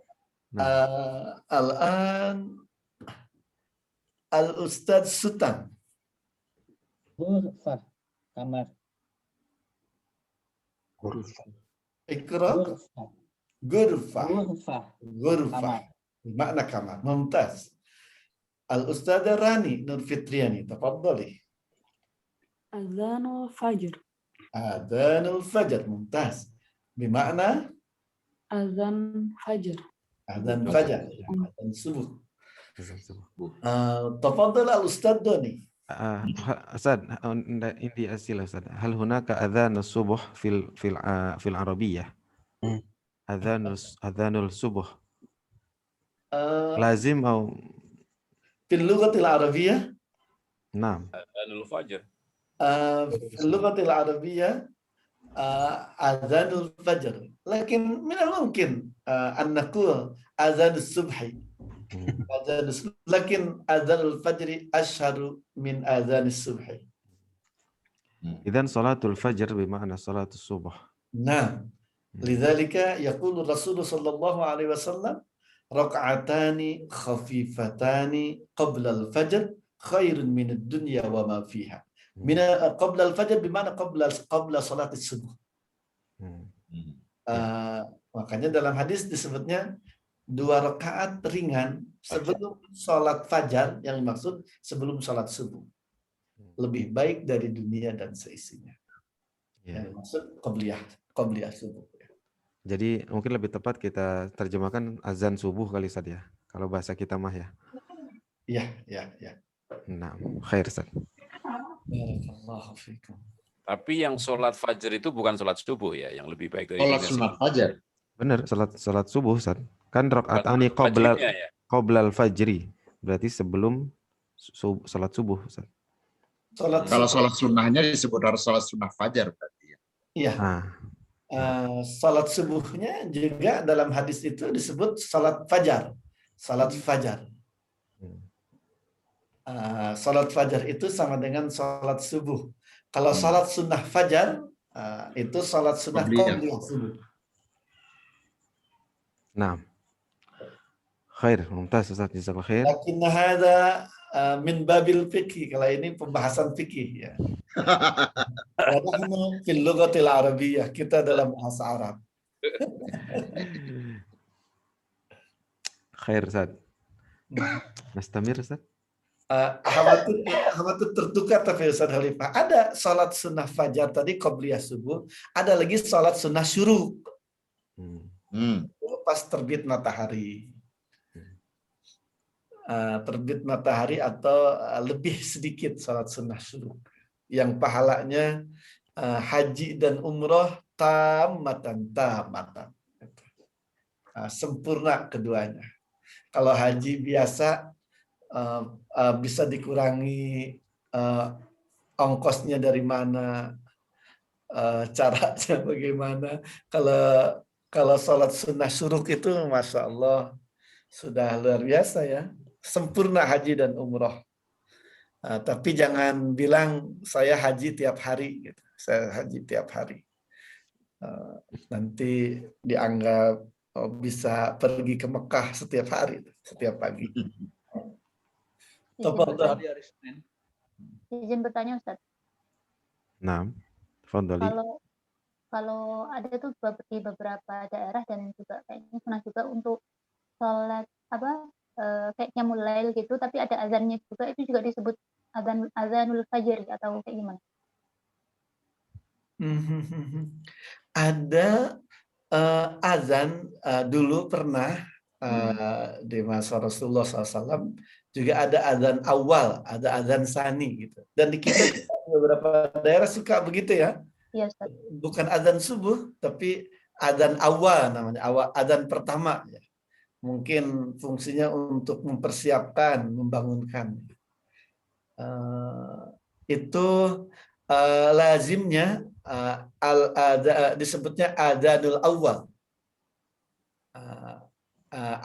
Al-an Al-Ustadz Sultan. Ghurfah, kamar. Ikra. Ghurfah. Makna kamar. Mumtaz. Al-Ustadzah Rani Nur Fitriani. Tafadhali. Adzanul fajr. Adzanul fajr. Mumtaz. Bimakna Adzan fajr. Adzan fajar. Adzan subuh. Tafadhal Al-Ustadz Doni. Ustaz, indi asila Ustaz. Hal hunaka adzan subuh fil Arabiyyah? Adzanul subuh. Lazim atau fil lughatil Arabiyyah? Naam. Adzanul fajr. Fil lughatil Arabiyyah adzanul fajr. Lakin min al-mumkin an naqul adzanus subhi. Lakin adzanul fajri ashharu min adzanis subhi. Idzan salatul fajr bima'na salatus subuh. Nah, lidzalika yaqulu Rasulullah sallallahu alaihi wasallam raka'atani khafifatani qabla al-fajr khairun min ad-dunya wa ma fiha. Qabla al-fajr bima'na qabla salatis subuh. Makanya dalam hadis disebutnya 2 rakaat ringan sebelum sholat fajar, yang dimaksud sebelum sholat subuh. Lebih baik dari dunia dan seisinya. Yang dimaksud qobliyah subuh. Jadi mungkin lebih tepat kita terjemahkan azan subuh kali Ustaz ya. Kalau bahasa kita mah ya. Iya. Nah, khair Ustaz. Barakallahu fikum. Tapi yang sholat fajar itu bukan sholat subuh ya, yang lebih baik dari Sholat sunat fajar. Benar, salat subuh Ustaz. Kan rakaatani qoblal fajri. Berarti sebelum salat subuh Ustaz. Kalau sholat sunnahnya disebut harus sholat sunnah fajar berarti ya. Iya. Salat subuhnya juga dalam hadis itu disebut salat fajar. Salat fajar. Salat fajar itu sama dengan salat subuh. Kalau salat sunnah fajar itu salat sunnah qobliyah subuh. Nah, khair, mumtaz Ustaz, jazakallahu khair. Lakin hadza min babil fikih. Kalau ini pembahasan fikih ya. Wadahnu fil lughatil arabiyyah, kita dalam bahasa Arab. Khair Ustaz. Nastamir Ustaz. Khawatir tertukar tapi Ustaz Khalifah. Ada salat sunnah fajar tadi qobliyah subuh, ada lagi salat sunnah syuruk. Pas terbit matahari. Terbit matahari atau lebih sedikit salat sunnah syuruk. Yang pahalanya haji dan umroh tamatan. Sempurna keduanya. Kalau haji biasa bisa dikurangi ongkosnya dari mana, caranya bagaimana. Kalau Kalau sholat sunnah syuruk itu, Masya Allah, sudah luar biasa ya. Sempurna haji dan umroh. Tapi jangan bilang saya haji tiap hari. Gitu. Saya haji tiap hari. Nanti dianggap bisa pergi ke Mekah setiap hari, setiap pagi. Izin bertanya, Ustaz. Nah, Fadli. Kalau ada tuh di beberapa daerah dan juga kayaknya pernah juga untuk sholat kayak qiyamul lail gitu, tapi ada azannya juga, itu juga disebut azanul fajr atau kayak gimana? Ada azan dulu pernah di masa Rasulullah SAW juga ada azan awal, ada azan sani gitu. Dan di kita beberapa daerah suka begitu ya. Iya, Ustaz. Bukan azan subuh, tapi azan awal namanya, azan pertama. Ya. Mungkin fungsinya untuk mempersiapkan, membangunkan. Itu lazimnya disebutnya azanul awal.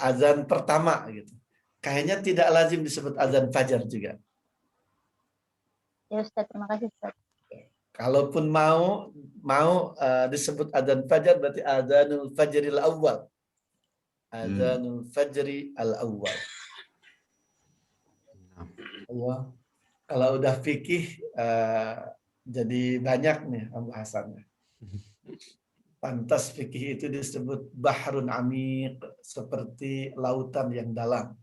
Azan pertama gitu. Kayaknya tidak lazim disebut azan fajar juga. Ya Ustaz, terima kasih Ustaz. Kalaupun mau disebut azan fajar berarti azanul fajril awal. Azanul fajri al awal. Kalau udah fikih jadi banyak nih pembahasannya. Pantas fikih itu disebut bahrun amiq, seperti lautan yang dalam.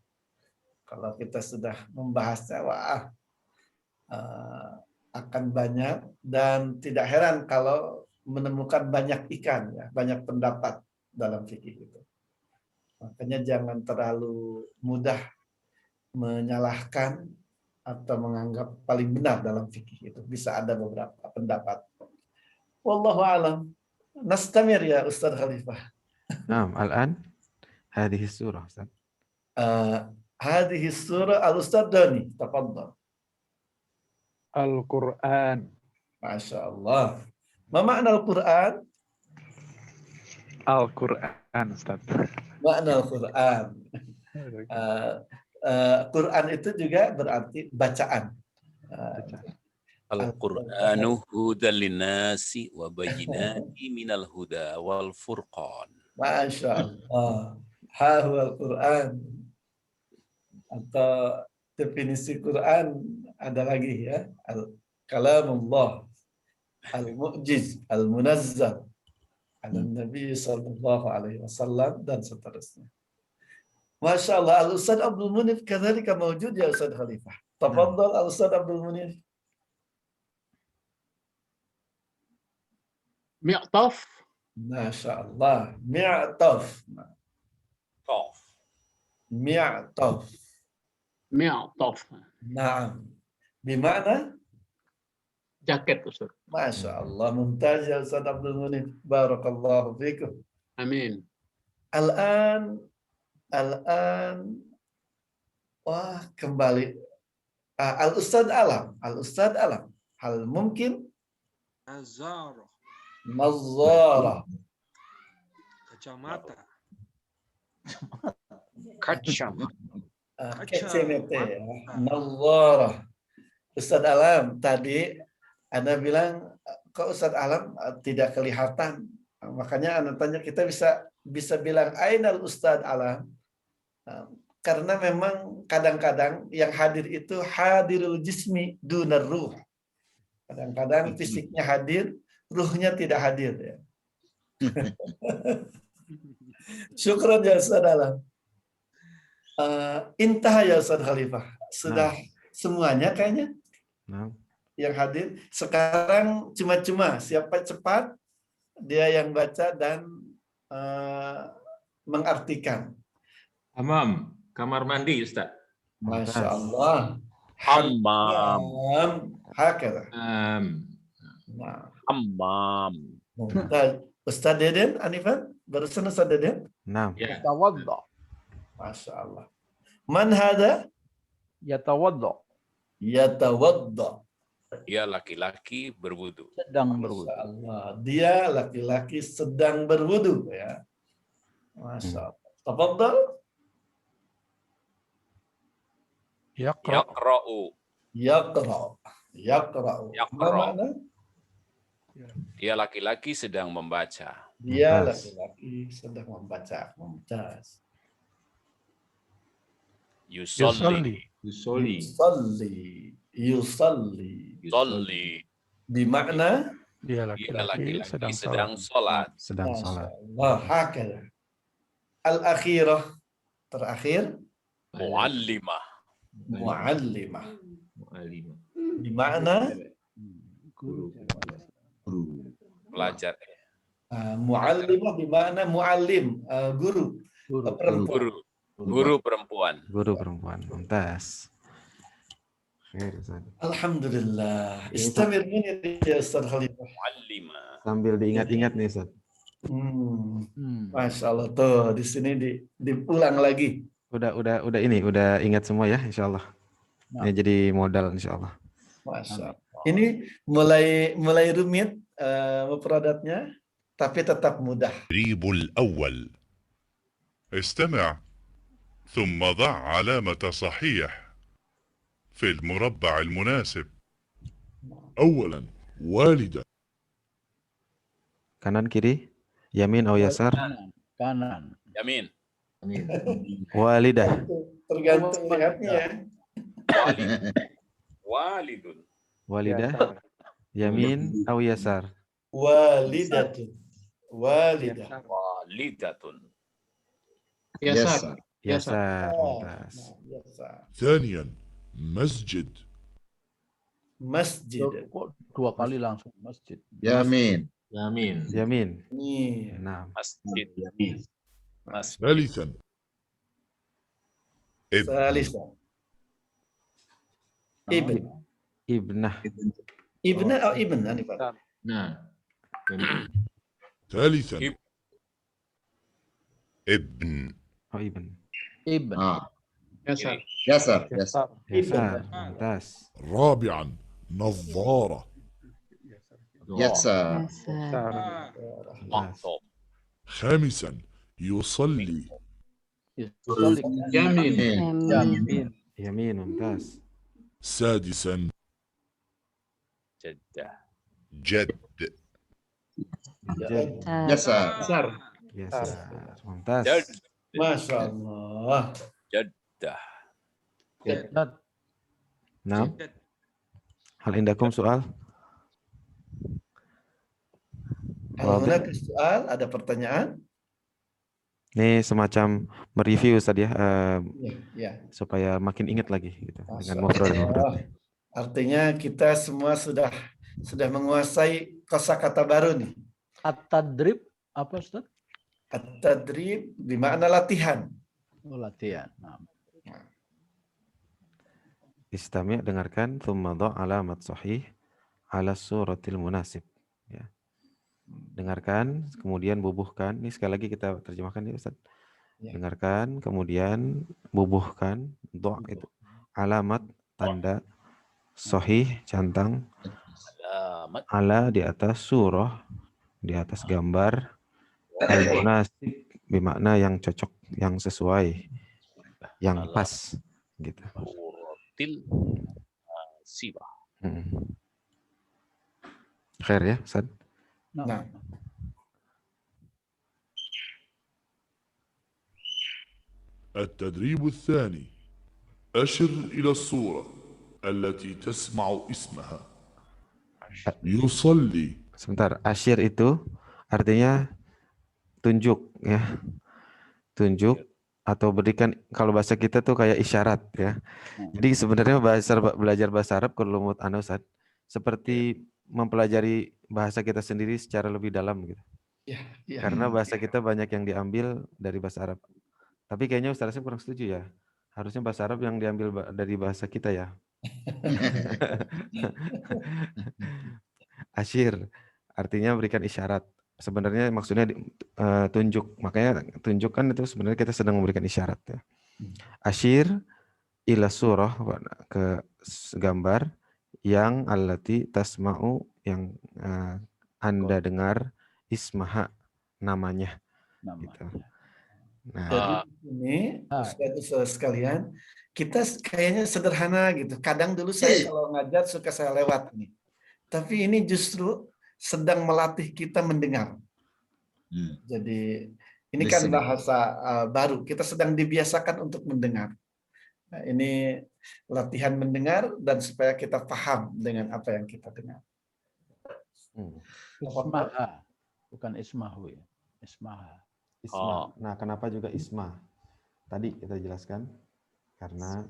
Kalau kita sudah membahasnya, wah, akan banyak, dan tidak heran kalau menemukan banyak ikan, ya, banyak pendapat dalam fikih itu. Makanya jangan terlalu mudah menyalahkan atau menganggap paling benar dalam fikih itu. Bisa ada beberapa pendapat. Wallahu a'lam. Nastamir ya Ustaz Khalifah. Naam, al-an hadhihi surah Ustaz. Hadhihi surah al-Ustaz Dani, tafadhal. Al-Quran. Masya Allah. Ma makna Al-Quran? Al-Quran, Ustaz. Makna Al-Quran. Quran itu juga berarti bacaan. Al-Qur'anu hudan linnasi wa bayyinati minal huda wal furqan. Masya Allah. Ha huwa Al-Quran. Atau definisi Quran ada lagi ya. Kalamullah. Al-Mu'jiz. Al-Munazzal. Al-Nabi sallallahu alaihi wasallam dan seterusnya. Masya Allah. Al-Ustaz Abdul Munif kadzalika mawjud ya Ustaz Khalifah. Tafadhal Al-Ustaz Abdul Munif. Mi'taf. Masya Allah. Mi'taf. Mi'taf. Mi'taf. Naam. Bimana? Jaket, Ustaz. Masya Allah. Mumtaz ya Ustaz Abdul Munif. Barakallahu fikum. Amin. Al-an. Wah, kembali. Al-Ustaz Alam. Al-Ustaz Alam. Hal mungkin? Nazarah. Nazarah. Kacamata. Kacamata. Nazarah. Ustaz Alam, tadi Anda bilang, kok Ustaz Alam tidak kelihatan? Makanya Anda tanya, kita bisa bilang, Ainal Ustaz Alam? Karena memang kadang-kadang yang hadir itu hadirul jismi dunar ruh. Kadang-kadang fisiknya hadir, ruhnya tidak hadir. Ya. Syukran ya Ustaz Alam. Intah ya Ustaz Khalifah. Sudah semuanya kayaknya yang hadir. Sekarang cuma-cuma siapa cepat dia yang baca dan mengartikan. Hammam, kamar mandi Ustaz. Masya Allah. Hammam. Hakala. Hammam. Ustaz Deden, Anifan? Barusan Ustaz Deden? Naam. Yatawadda. Masya Allah. Man hada? Yatawadda. Yatawadda. Dia laki-laki berwudu. Sedang berwudu. Masya Allah. Dia laki-laki sedang berwudu. Ya. Masya Allah. Tafadhal. Yaqra'u. Yaqra'. Yaqra'u. Apa Yaqra'. makna? Dia laki-laki sedang membaca. Dia laki-laki sedang membaca. Mumtaz. Yusolli. Yusolli. Yusalli. Yusalli. Yusolli. Bimakna Dia Dia laki-laki laki-laki sedang sedang sholat. sholat. Sedang sholat. Allah hakala. Al-akhirah terakhir Muallimah. muallimah. Mu'allimah. Bimakna Pelajar. muallimah bimakna muallim, guru. Perempuan. Guru perempuan. Guru perempuan. Mumtaz. Khair, Ustaz. Alhamdulillah. Istamir munir ya Ustaz Khalifah. Muallimah. Sambil diingat-ingat nih, Ustaz. Masya Allah tuh di sini diulang lagi. Udah ingat semua ya, insya Allah. Ini jadi modal, insya Allah. Masya Allah. Ini mulai rumit mufradatnya, tapi tetap mudah. التدريب الأول استمع ثم ضع علامة صحيح في المربع المناسب. أولا والدة. Kanan, kiri, yamin atau yasar, Kanan. Yamin. walidah, Tergantung lihatnya. Walidun. walidah, yamin atau yasar. Walidatun. Walidah. Walidatun. Yasar. Yasar. Mumtaz. ثانيا مسجد. Masjid. Kok dua kali langsung masjid? Yamin. Yamin. Yamin. Nah. Masjid. ثالثا Salisa. Ibn. Ibnah. Ibna atau ibn Hanifah? Nah. ثالثا ابن. Oh, ibn. Ibn. Yasar. Yasar. Yasar. Mumtaz. رابعا نظارة. Yasar. Maktub. خامسا يصلي. Yamin. Yamin. Mumtaz. سادسا Jaddah. جد. Yasar. Yasar. Mumtaz. Masya Allah. Jaddah. Nah. Hal indakum soal? Ada soal, ada pertanyaan? Ini semacam mereview Ustaz ya, Ya. supaya makin ingat lagi gitu, dengan mufrad. Artinya kita semua sudah menguasai kosakata baru nih. At-tadrib apa Ustaz? At-tadrib bermakna latihan. Oh, latihan. Nah. Istami', dengarkan, thumma dha' alamat sahih ala suratil munasib. Ya. Dengarkan, kemudian bubuhkan. Ini sekali lagi kita terjemahkan ya Ustaz. Ya. Dengarkan, kemudian bubuhkan, dha' itu alamat, tanda, sahih, centang, Alamat. ala di atas surah, di atas gambar, al-munasib bermakna yang cocok, yang sesuai, yang pas gitu. Suratil Sibah. Khair ya, Ustaz. Nah. التدريب الثاني أشر إلى الصورة التي تسمع اسمها. يصلي. Sebentar, asyir itu artinya tunjuk ya. Tunjuk atau berikan, kalau bahasa kita tuh kayak isyarat ya. Jadi sebenarnya belajar bahasa Arab kalau menurut Ana Ustaz seperti mempelajari bahasa kita sendiri secara lebih dalam gitu. Ya. Karena bahasa kita banyak yang diambil dari bahasa Arab. Tapi kayaknya Ustaz kurang setuju ya. Harusnya bahasa Arab yang diambil dari bahasa kita ya. Asyir artinya berikan isyarat. Sebenarnya maksudnya tunjuk. Makanya tunjukkan itu sebenarnya kita sedang memberikan isyarat ya. Asyir ila surah, ke gambar yang allati tasma'u, yang Anda dengar, ismaha, namanya. Gitu. Nah, Jadi ini Ustaz sekalian, kita kayaknya sederhana gitu. Kadang dulu saya kalau ngajar suka saya lewat nih. Tapi ini justru sedang melatih kita mendengar. Jadi ini kan Listening. bahasa baru. Kita sedang dibiasakan untuk mendengar. Nah, ini latihan mendengar dan supaya kita paham dengan apa yang kita dengar. Ismaha, bukan ismahu ya. Ismaha. Isma. Nah, kenapa juga isma? Tadi kita jelaskan karena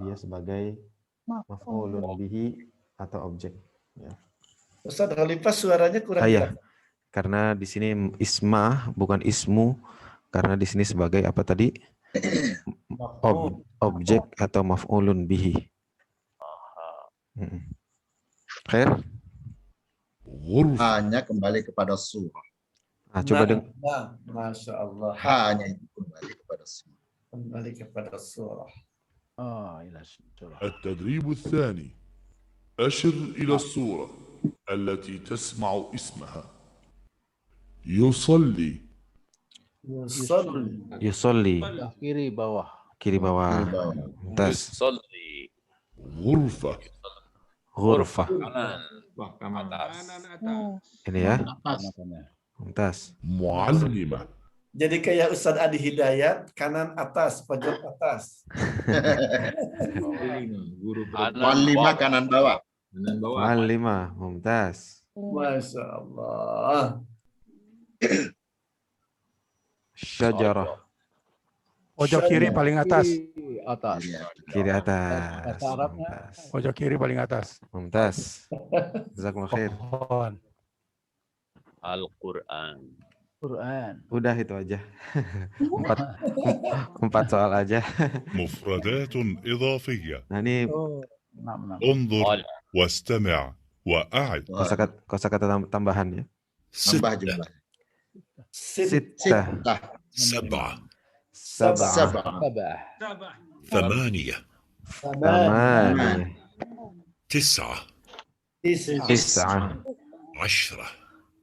dia sebagai maf'ulun bihi atau objek. Ya. Ustaz Khalifah suaranya kurang Iya. jelas. Karena di sini isma bukan ismu, karena di sini sebagai apa tadi? Objek atau maf'ulun bihi. Khair? Hanya kembali kepada surah. Nah, coba Masya Allah. Hanya itu kembali kepada surah. Kembali kepada surah. إلى السورة. التدريب الثاني أشر إلى الصورة التي تسمع اسمها يصلي Yusolli. Kiri bawah. Kiri bawah. Mumtaz. Yusolli. غرفة Ghurfah. Kanan atas. Ini ya. Mumtaz. معلمة. Jadi kayak Ustadz Adi Hidayat, kanan atas, pojok atas. Muallimah kanan bawah. Muallimah. Mumtaz. Masya Allah. Syajarah. Pojok kiri paling atas. Atas. Kiri atas. Bahasa Arabnya. Pojok kiri paling atas. Mumtaz. Jazakumullah khair. Al-Quran. Quran. Udah itu aja. Empat soal aja. مفردات إضافية. Nah ini انظر واستمع وأعد. kosakata tambahan ya. Tambah jumlah. Sittah. سبعة. Sab'ah. ثمانية. Thamaniyah. تسعة. Tis'ah. عشرة.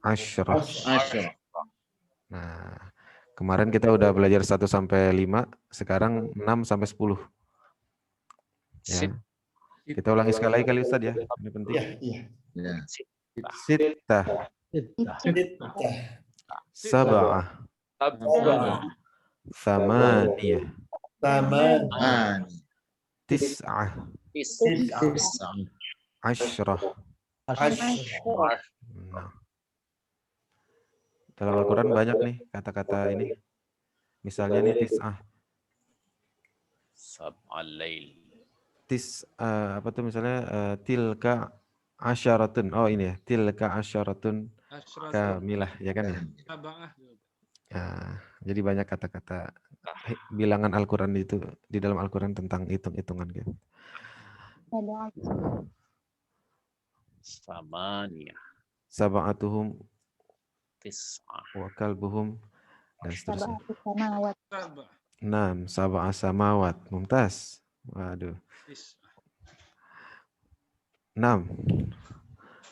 Asyrah. Nah, kemarin kita udah belajar 1 sampai 5, sekarang 6 sampai 10. Ya. Kita ulangi sekali kali Ustaz ya. Ini penting. Iya. Sittah. Sab'ah. Thamaniyah. Tis'ah. Asyrah. Nah. Dalam Al-Quran banyak nih kata-kata ini. Misalnya nih tis'ah. Sab'al lail. Apa tuh misalnya tilka asyaratun. Oh ini ya, tilka asyaratun kamilah ya kan ya. Nah, jadi banyak kata-kata bilangan Al-Quran itu di dalam Al-Quran tentang hitung-hitungan gitu. Samaniyah. Sab'atuhum Tis'ah. wa kalbuhum dan seterusnya. Samawat. 6 sab'a samawat. Mumtaz. Waduh. 6.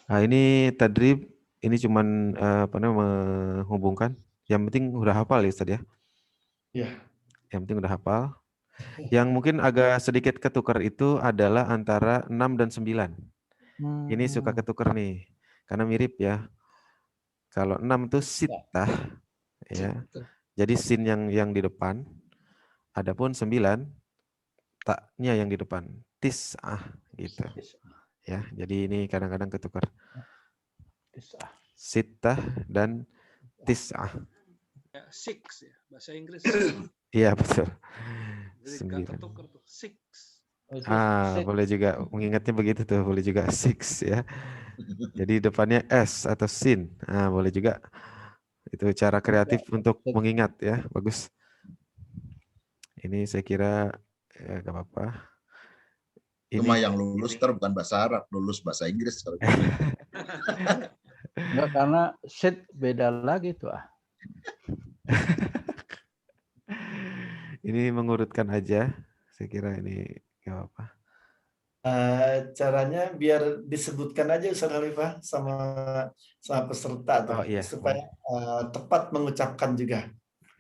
Nah, ini tadrib, ini cuman apa namanya menghubungkan. Yang penting udah hafal ya Ustaz ya. Iya. Yang penting udah hafal. Yang mungkin agak sedikit ketukar itu adalah antara 6 dan 9. Ini suka ketukar nih. Karena mirip ya. Kalau 6 itu sittah ya. Jadi sin yang di depan. Adapun 9 taknya yang di depan. Tis'ah gitu. Ya, jadi ini kadang-kadang ketukar. Sittah dan tis'ah. Six ya, bahasa Inggris. Iya, betul. Jadi 9. ketukar tuh. Six. Boleh juga mengingatnya begitu tuh, boleh juga six ya. Jadi depannya S atau sin. Nah, boleh juga. Itu cara kreatif untuk mengingat ya, bagus. Ini saya kira ya gak apa-apa. Cuma yang lulus bukan bahasa Arab, lulus bahasa Inggris. Enggak, karena set beda lagi tuh ah. Ini mengurutkan aja. Saya kira ini gak apa-apa. Caranya biar disebutkan aja Ustaz Khalifah sama peserta tuh, iya. supaya tepat mengucapkan juga.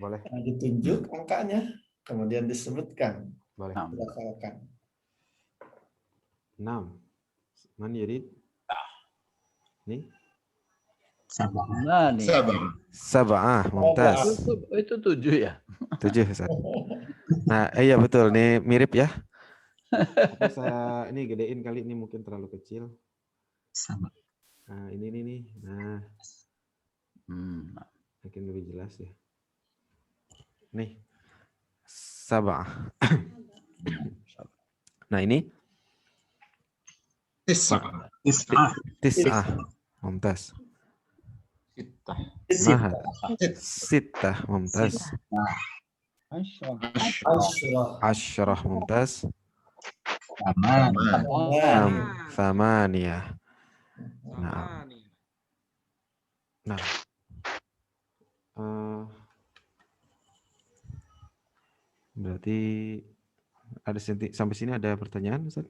Boleh. Ditunjuk angkanya, kemudian disebutkan. Boleh. Dilafalkan. 6. Man yurid? Nih. Nah, nih. Sab'ah, mumtaz. Itu 7 ya? 7, Ustaz. Nah, iya betul. Nih mirip ya. Tapi saya ini gedein kali, ini mungkin terlalu kecil. Nah, ini nih. Nah. Mungkin lebih jelas ya. Nih. Sab'ah. Nah, ini Tis'ah. Mumtaz. Sittah. Mumtaz. Asyrah. Mumtaz. Thamaniyah. Nah. Berarti ada sampai sini ada pertanyaan, Ustaz?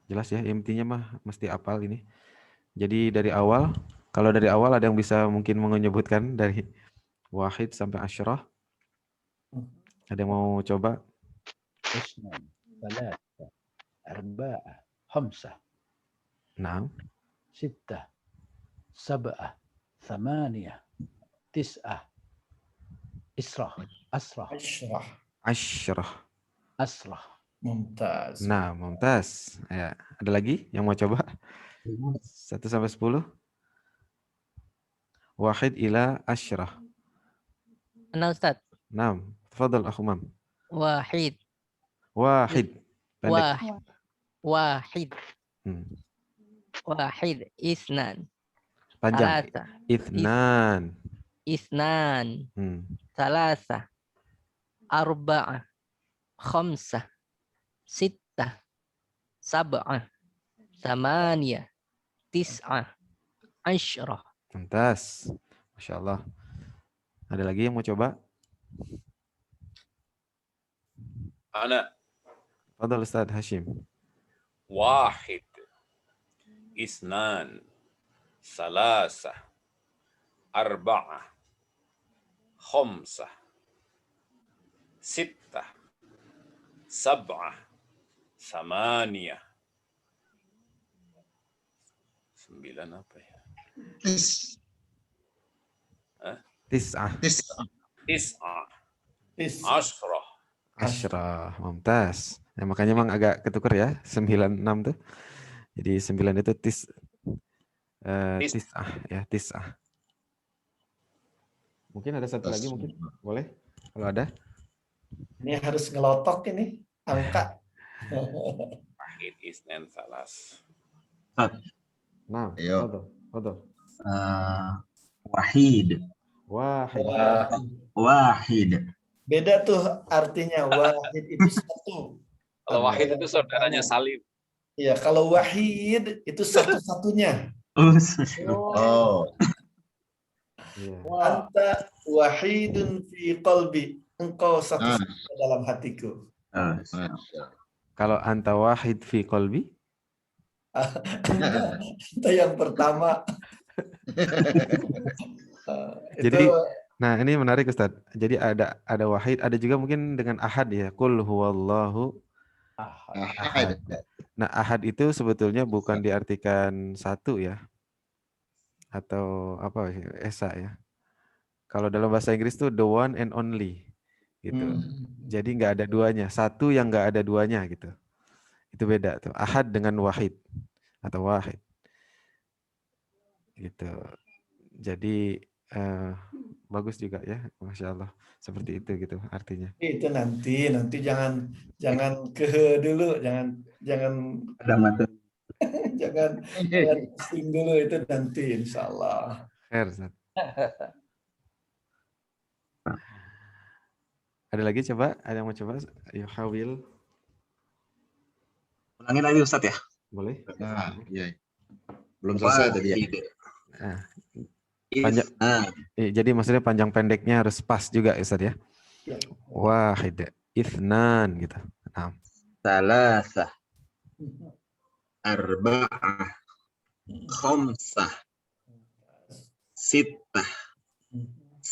Jelas ya, intinya mah mesti hafal ini. Jadi dari awal, kalau dari awal ada yang bisa mungkin menyebutkan dari wahid sampai asyrah? Ada yang mau coba? Isnan, thalatha, arba'ah, khamsah. 6. Sittah, sab'ah, thamaniyah, tis'ah, asrah. Mumtaz. Nah, mumtaz. Ya, ada lagi yang mau coba? 1 sampai 10. Wahid ila asyrah. 6, Ustaz. 6. Tafadhal akhu Mam. Wahid. Pendek. Wahid. Wahid. Isnan. Panjang. Salasa. Isnan. Salasa. Arba'ah. Khamsah. Sittah. Sab'ah. Thamaniyah. Tis'ah. Asyrah. Mumtaz. Masya Allah. Ada lagi yang mau coba? Ana. Fadhal Ustaz Hashim. Wahid. Isnan. Salasa. Arba'ah. Khamsah. Sittah. Sab'ah. Thamaniyah. 9 apa ya? Tis'ah. Asyrah. Mumtaz. Ya, makanya memang agak ketuker ya. 96 tuh. Jadi 9 itu tis'ah ya, tis'ah. Mungkin ada satu lagi mungkin. Boleh? Kalau ada. Ini harus ngelotok ini angka. Wahid isnan salas. Nah, betul. Wahid. Beda tuh artinya. Wahid itu satu. Kalau wahid itu saudaranya Salim. Iya, kalau wahid itu satu-satunya. Anta wahidun fi qalbi. Engkau satu-satunya dalam hatiku. Kalau anta wahid fi qalbi? Itu yang pertama. Jadi, nah ini menarik Ustaz. Jadi ada wahid, ada juga mungkin dengan ahad ya. Qul huwallahu ahad. Nah ahad itu sebetulnya bukan diartikan satu ya. Atau apa esa ya. Kalau dalam bahasa Inggris tuh the one and only gitu. Jadi nggak ada duanya. Satu yang nggak ada duanya gitu. Itu beda tuh. Ahad dengan wahid atau wahid. Gitu. Jadi bagus juga ya, Masya Allah. Seperti itu gitu artinya. Itu nanti jangan ke dulu, jangan ada mata. jangan pusing dulu, itu nanti insya Allah. Ada lagi coba? Ada yang mau coba? Yuhawil. Ulangin lagi Ustaz ya? Boleh. Nah, iya. Belum selesai tadi ya. Nah, panjang, jadi maksudnya panjang pendeknya harus pas juga Ustaz ya. Wahid, itsnan gitu. Nah. Salasah. Arba'ah. Khamsah. Sittah.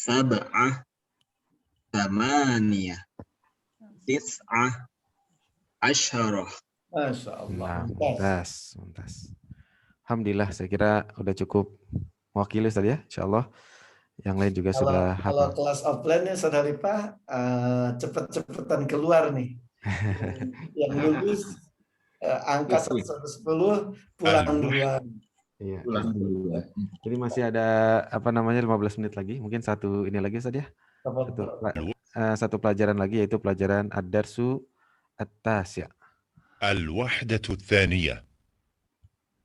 sab'ah, thamaniyah, tis'ah, asyarah. Masya Allah. Nah, mumtaz. Alhamdulillah, saya kira udah cukup mewakili Ustaz ya, insyaallah. Yang lain juga sudah Kalau hafal. kelas offline-nya Saudara Rifah cepet-cepetan keluar nih. Yang lulus angka 110 pulang duluan. Iya. Jadi masih ada 15 menit lagi. Mungkin satu ini lagi Ustaz ya. Satu pelajaran lagi yaitu pelajaran ad-darsu at-tasya. الوحدة الثانية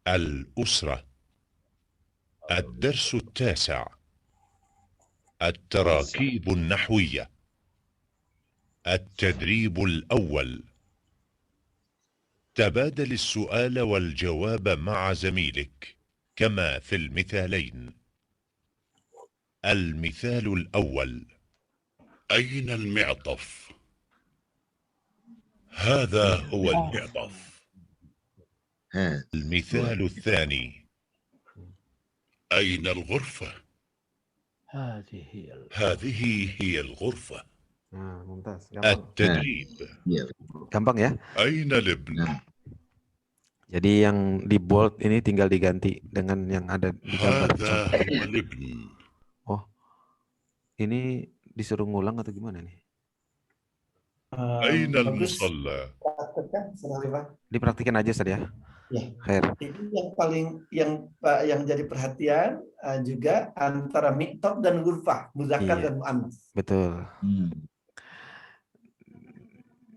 الأسرة الدرس التاسع التراكيب النحوية التدريب الأول تبادل السؤال والجواب مع زميلك كما في المثالين. المثال الأول: أين المعطف؟ هذا هو المعطف. المثال الثاني: أين الغرفة؟ هذه هي الغرفة. ممتاز. التدريب. Gampang ya? أين الابن؟ Jadi yang di bold ini tinggal diganti dengan yang ada di gambar. هذا هو الابن. Oh, ini disuruh ngulang atau gimana nih? أين المصلى؟ Dipraktikan aja Ustaz ya. Ya. Khair. Ini yang jadi perhatian juga antara mi'tof dan ghurfah, muzakkar dan muannas. Betul.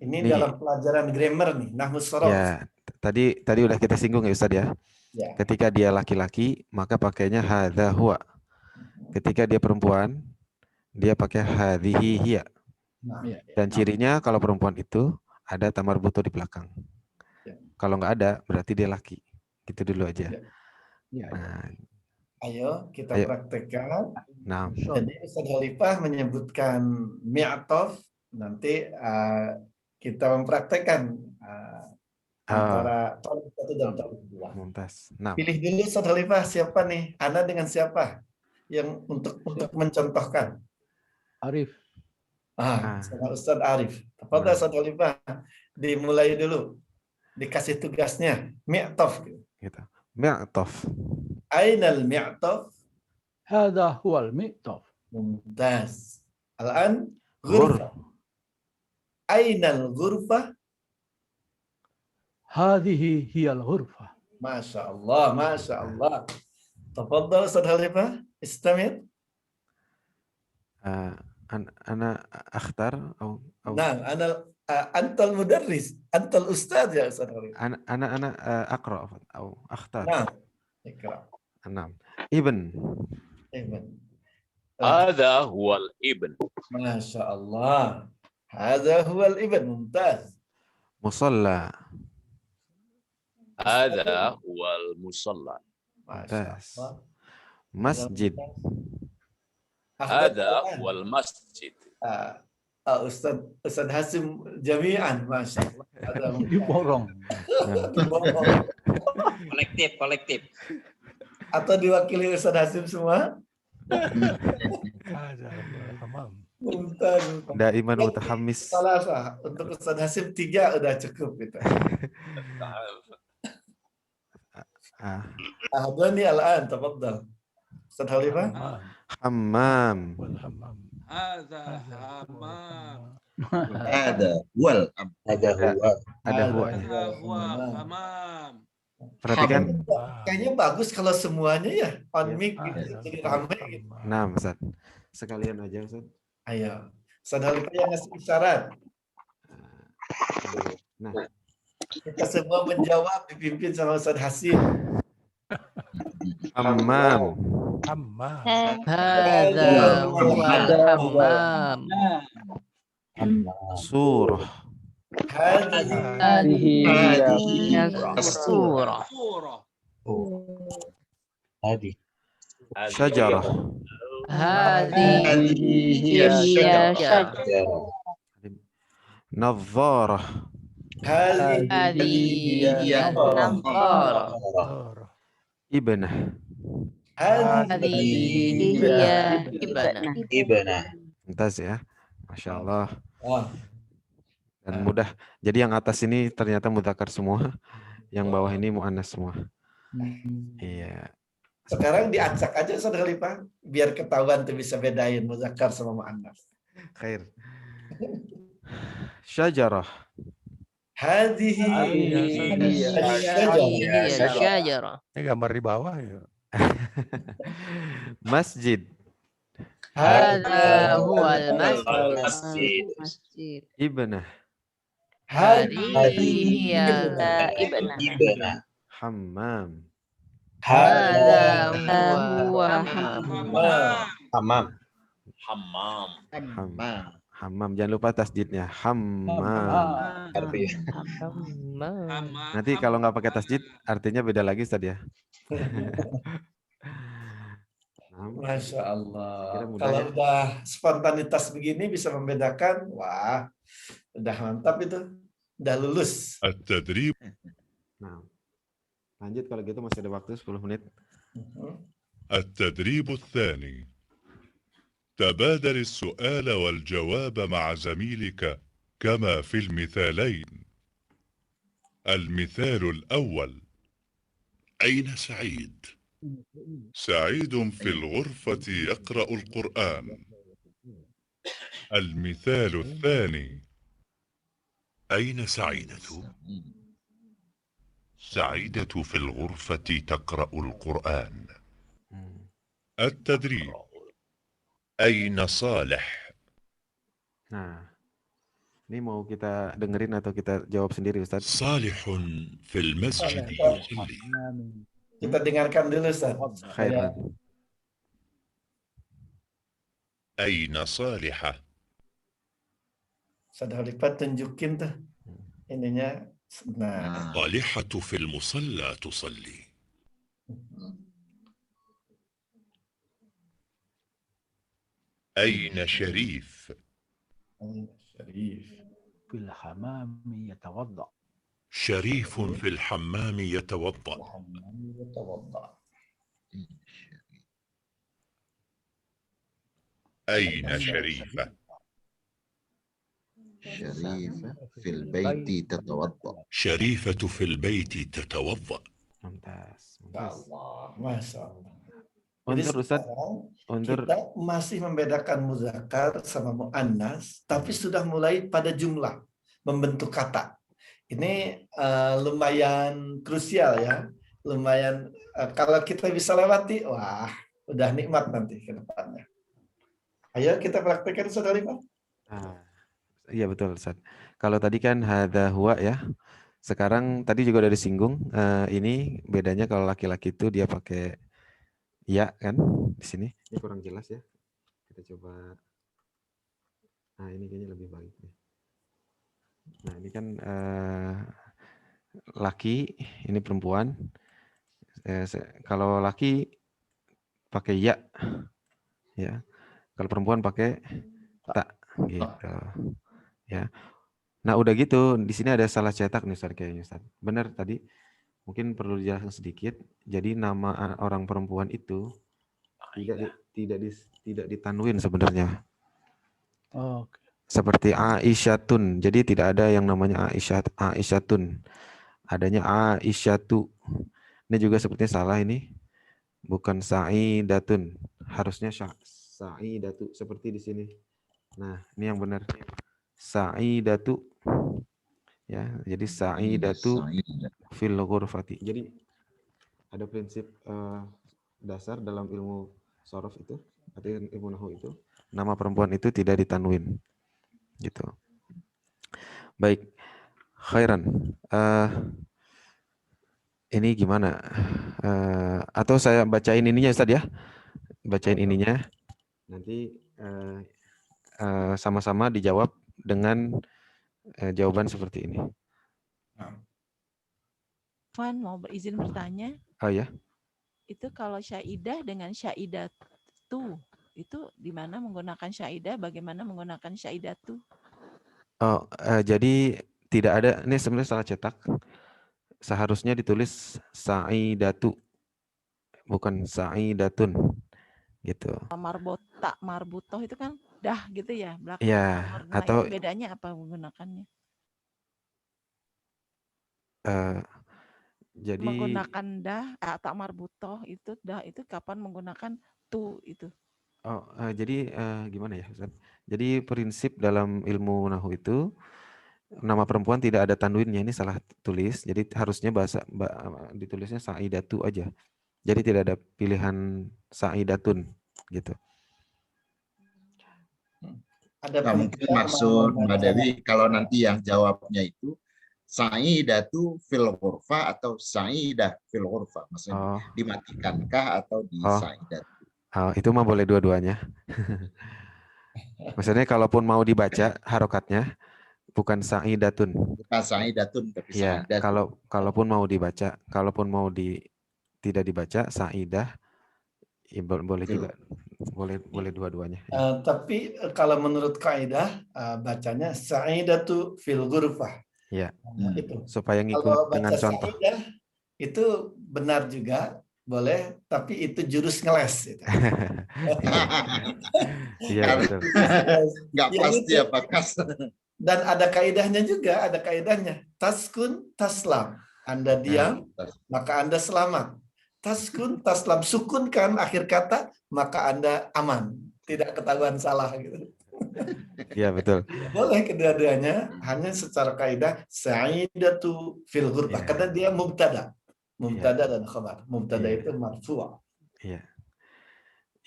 Ini dalam pelajaran grammar nih, nahwu shorof. Ya, tadi udah kita singgung ya Ustaz ya. Ya. Ketika dia laki-laki, maka pakainya hadza huwa. Ketika dia perempuan, dia pakai hadhihi hiya. Dan cirinya kalau perempuan itu ada tamar butuh di belakang. Kalau nggak ada, berarti dia laki. Gitu dulu aja. Nah, Ayo kita praktekkan. Nah. Jadi Ustaz Khalifah menyebutkan mi'tof, nanti kita mempraktekkan antara tolak satu dan tolak dua. Mumtaz. Nah. Pilih dulu Ustaz Khalifah siapa nih? Ana dengan siapa yang untuk mencontohkan? Arif. Sama Ustaz Arif. Tafadhal Ustaz Khalifah, dimulai dulu. Dikasih tugasnya, mi'tof. Gitu. Mi'tof. Ainal mi'tof? Hadha huwal mi'tof. Mumtaz. Al-an ghurfah. Ainal ghurfah? Hadhihi hiyal ghurfah. Masya Allah, Masya Allah. Tafadhal Ustaz Khalifah, istamir. Ana akhtar atau Nah, antal mudarris, antal ustaz ya Ustaz Khalifah. Ana aqra atau akhtar. Nah, ikra. Enam. Ibn. هذا هو الابن. Masya Allah. هذا هو الابن. ممتاز. مصلى. هذا هو المصلى. ممتاز. مسجد. هذا هو المسجد. Ustaz Hasim jami'an, Masya Allah. Diborong. Kolektif. Atau diwakili Ustaz Hasim semua? Daiman mutahammis. Salah. Untuk Ustaz Hasim 3 udah cukup gitu. Ahdani al-an, tafadhal. Ustaz Khalifah. Hammam. Hadza hammam. Ada wal. Ada huwa. Hammam. Perhatikan. Kayaknya bagus kalau semuanya ya on mic gitu, jadi ramai gitu. Nah, Ustaz. Sekalian aja, Ustaz. Ayo. Ustaz Khalifah yang ngasih isyarat. Nah, kita semua menjawab dipimpin sama Ustaz Hasim. Hammam. Hadza huwal hammam. Surah. Hadhihi surah. Syajarah. Hadhihi syajarah. Nadharah. Hadhihi nadharah. Ibnah. Hadhihi hiya ibnah. Mumtaz ya. Masya Allah. Oh. Dan mudah. Jadi yang atas ini ternyata mudzakkar semua. Yang bawah ini muannas semua. Iya. Sekarang diacak aja Saudara Lipa, biar ketahuan tuh bisa bedain mudzakkar sama muannas. Khair. Syajarah. Hadhihi syajarah. Ini gambar di bawah ya. Masjid. Hadza huwal masjid. Ibnah. Hadhihi ibnah. Hammam. Hadza huwa Hammam. Hammam. Jangan lupa tasdidnya. Hammam. Nanti kalau nggak pakai tasdid, artinya beda lagi Ustaz ya. Masya Allah. Mudah Kalau ya? udah spontanitas begini bisa membedakan, wah, udah mantap itu, udah lulus. التدريب Nah, lanjut kalau gitu masih ada waktu 10 menit. التدريب الثاني تبادل السؤال والجواب مع زميلك كما في المثالين. المثال الأول: أين سعيد؟ سعيد في الغرفة يقرأ القرآن. المثال الثاني: أين سعيدة؟ سعيدة في الغرفة تقرأ القرآن. التدريب: أين صالح؟ Nah, ini mau kita dengerin atau kita jawab sendiri Ustaz? صالح في المسجد يصلي. Kita dengarkan dulu Ustaz. Khairan. أين صالحة؟ Saudara Lipat tunjukin tuh ininya. Nah, صالحة في المصلى تصلي. أين شريف؟ شريف في الحمام يتوضأ. شريف في الحمام يتوضأ. أين شريفة؟ شريفة في البيت تتوضأ. شريفة في البيت تتوضأ. Mumtaz. Allah, Masya Allah. Undur Ustaz. Undur. Kita masih membedakan muzakkar sama muannas, tapi sudah mulai pada jumlah membentuk kata. Ini lumayan krusial ya, lumayan kalau kita bisa lewati, wah, udah nikmat nanti ke depannya. Ayo kita praktekkan Saudara Lipat. Iya betul Ustaz. Kalau tadi kan hadza huwa ya. Sekarang tadi juga udah disinggung, ini bedanya kalau laki-laki itu dia pakai ya kan di sini. Ini kurang jelas ya. Kita coba. Nah, ini kayaknya lebih baik nih. Nah, ini kan laki, ini perempuan. Kalau laki pakai ya. Ya. Kalau perempuan pakai tak gitu. Ya. Nah, udah gitu, di sini ada salah cetak nih Ustaz kayaknya Ustaz. Benar tadi. Mungkin perlu dijelaskan sedikit. Jadi nama orang perempuan itu tidak ditanwin sebenarnya. Oh, okay. Seperti Aisyatun. Jadi tidak ada yang namanya Aisyatun. Adanya Aisyatu. Ini juga sepertinya salah ini. Bukan Sa'idatun. Harusnya Sa'idatu seperti di sini. Nah, ini yang benar. Sa'idatu. Ya, jadi Sa'idatu fil ghurfati. Jadi ada prinsip dasar dalam ilmu sorof itu, atau ilmu nahwu itu, nama perempuan itu tidak ditanwin. Gitu. Baik. Khairan. Ini gimana? Atau saya bacain ininya Ustaz ya? Bacain ininya. Nanti sama-sama dijawab dengan jawaban seperti ini. Wan mau berizin bertanya. Oh ya. Itu kalau syaidah dengan syaidatu, itu di mana menggunakan syaidah, bagaimana menggunakan syaidatu? Oh, jadi tidak ada, ini sebenarnya salah cetak. Seharusnya ditulis Sa'idatu. bukan sa'idatun gitu. Marbutoh itu kan dah gitu ya, belakang. Ya, Nah, atau itu bedanya apa menggunakannya? Jadi Menggunakan dah atau marbutoh itu dah itu kapan menggunakan tu itu? jadi gimana ya Ustaz? Jadi prinsip dalam ilmu nahwu itu nama perempuan tidak ada tanwinnya, ini salah tulis. Jadi harusnya ditulisnya sa'idatu aja. Jadi tidak ada pilihan sa'idatun gitu. Nah, mungkin maksud Mbak Dewi kalau nanti yang jawabnya itu sa'idatu fil ghurfah atau sa'idah fil ghurfah, maksudnya dimatikankah atau di sa'idatu. Itu mah boleh dua-duanya. Maksudnya kalaupun mau dibaca harokatnya bukan sa'idatun. Bukan sa'idatun tapi ya, sa'idatun. Kalaupun mau dibaca, kalaupun mau tidak dibaca sa'idah, ya boleh juga. Boleh dua-duanya. Tapi kalau menurut kaidah bacanya sa'idatu fil ghurfah. Ya. Itu. Supaya ngikut Kalau dengan baca contoh. sa'idah itu benar juga, boleh, tapi itu jurus ngeles. Gitu. Iya betul. Nggak pasti apakah. Dan ada kaidahnya juga, ada kaidahnya. Taskun taslam. Anda diam, maka Anda selamat. Taskun taslam, sukunkan akhir kata, maka Anda aman. Tidak ketahuan salah gitu. Iya betul. Boleh kedua-duanya, hanya secara kaidah sa'idatu fil ghurfah karena dia mubtada. Mubtada dan khabar. Mubtada itu marfu'. Iya.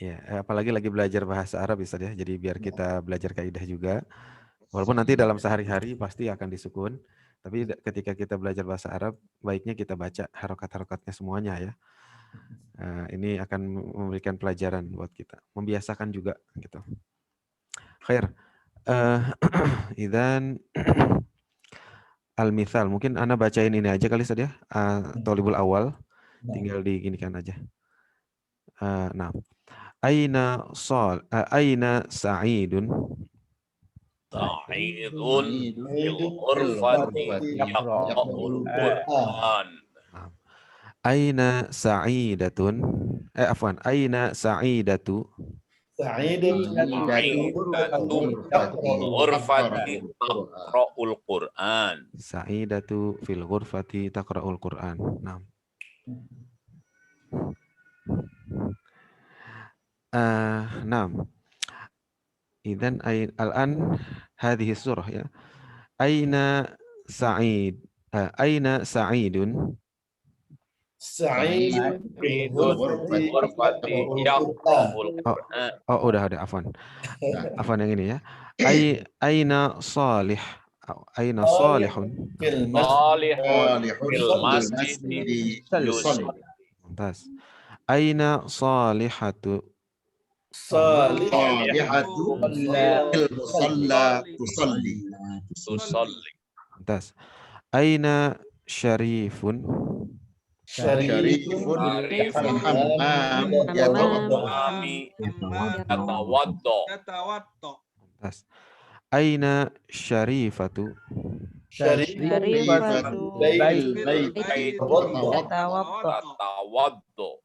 Iya, apalagi lagi belajar bahasa Arab bisa ya. Jadi biar kita belajar kaidah juga. Walaupun nanti dalam sehari-hari pasti akan disukun, tapi ketika kita belajar bahasa Arab, baiknya kita baca harokat-harokatnya semuanya ya. Ini akan memberikan pelajaran buat kita, membiasakan juga gitu. Khair. Idzan al-mithal, mungkin Ana bacain ini aja kali saja, tolibul awal, tinggal diginikan aja. Nah, aina sa'idun. Sa'idun fil ghurfati yaqra'ul Qur'an. Aina sa'idatun. Aina sa'idatu. Sa'idatu fil ghurfati taqra'ul Qur'an. Sa'idatu fil ghurfati taqra'ul Qur'an. Nah. Naam. Idzan al-an hadhihi surah ya. Aina sa'idun. Sa'idun fil ghurfati yaqra'ul Qur'an. Udah afwan. Afwan yang ini ya. Aina salih. Aina salihun. Salihun fil masjidi yusalli. Mantap. Aina salihatu. Salihatu fil musalla tusalli. Mantap. Aina syarifun. Syarifun hammam yatawaddo. Aina syarifatu. Syarifatu yatawaddo.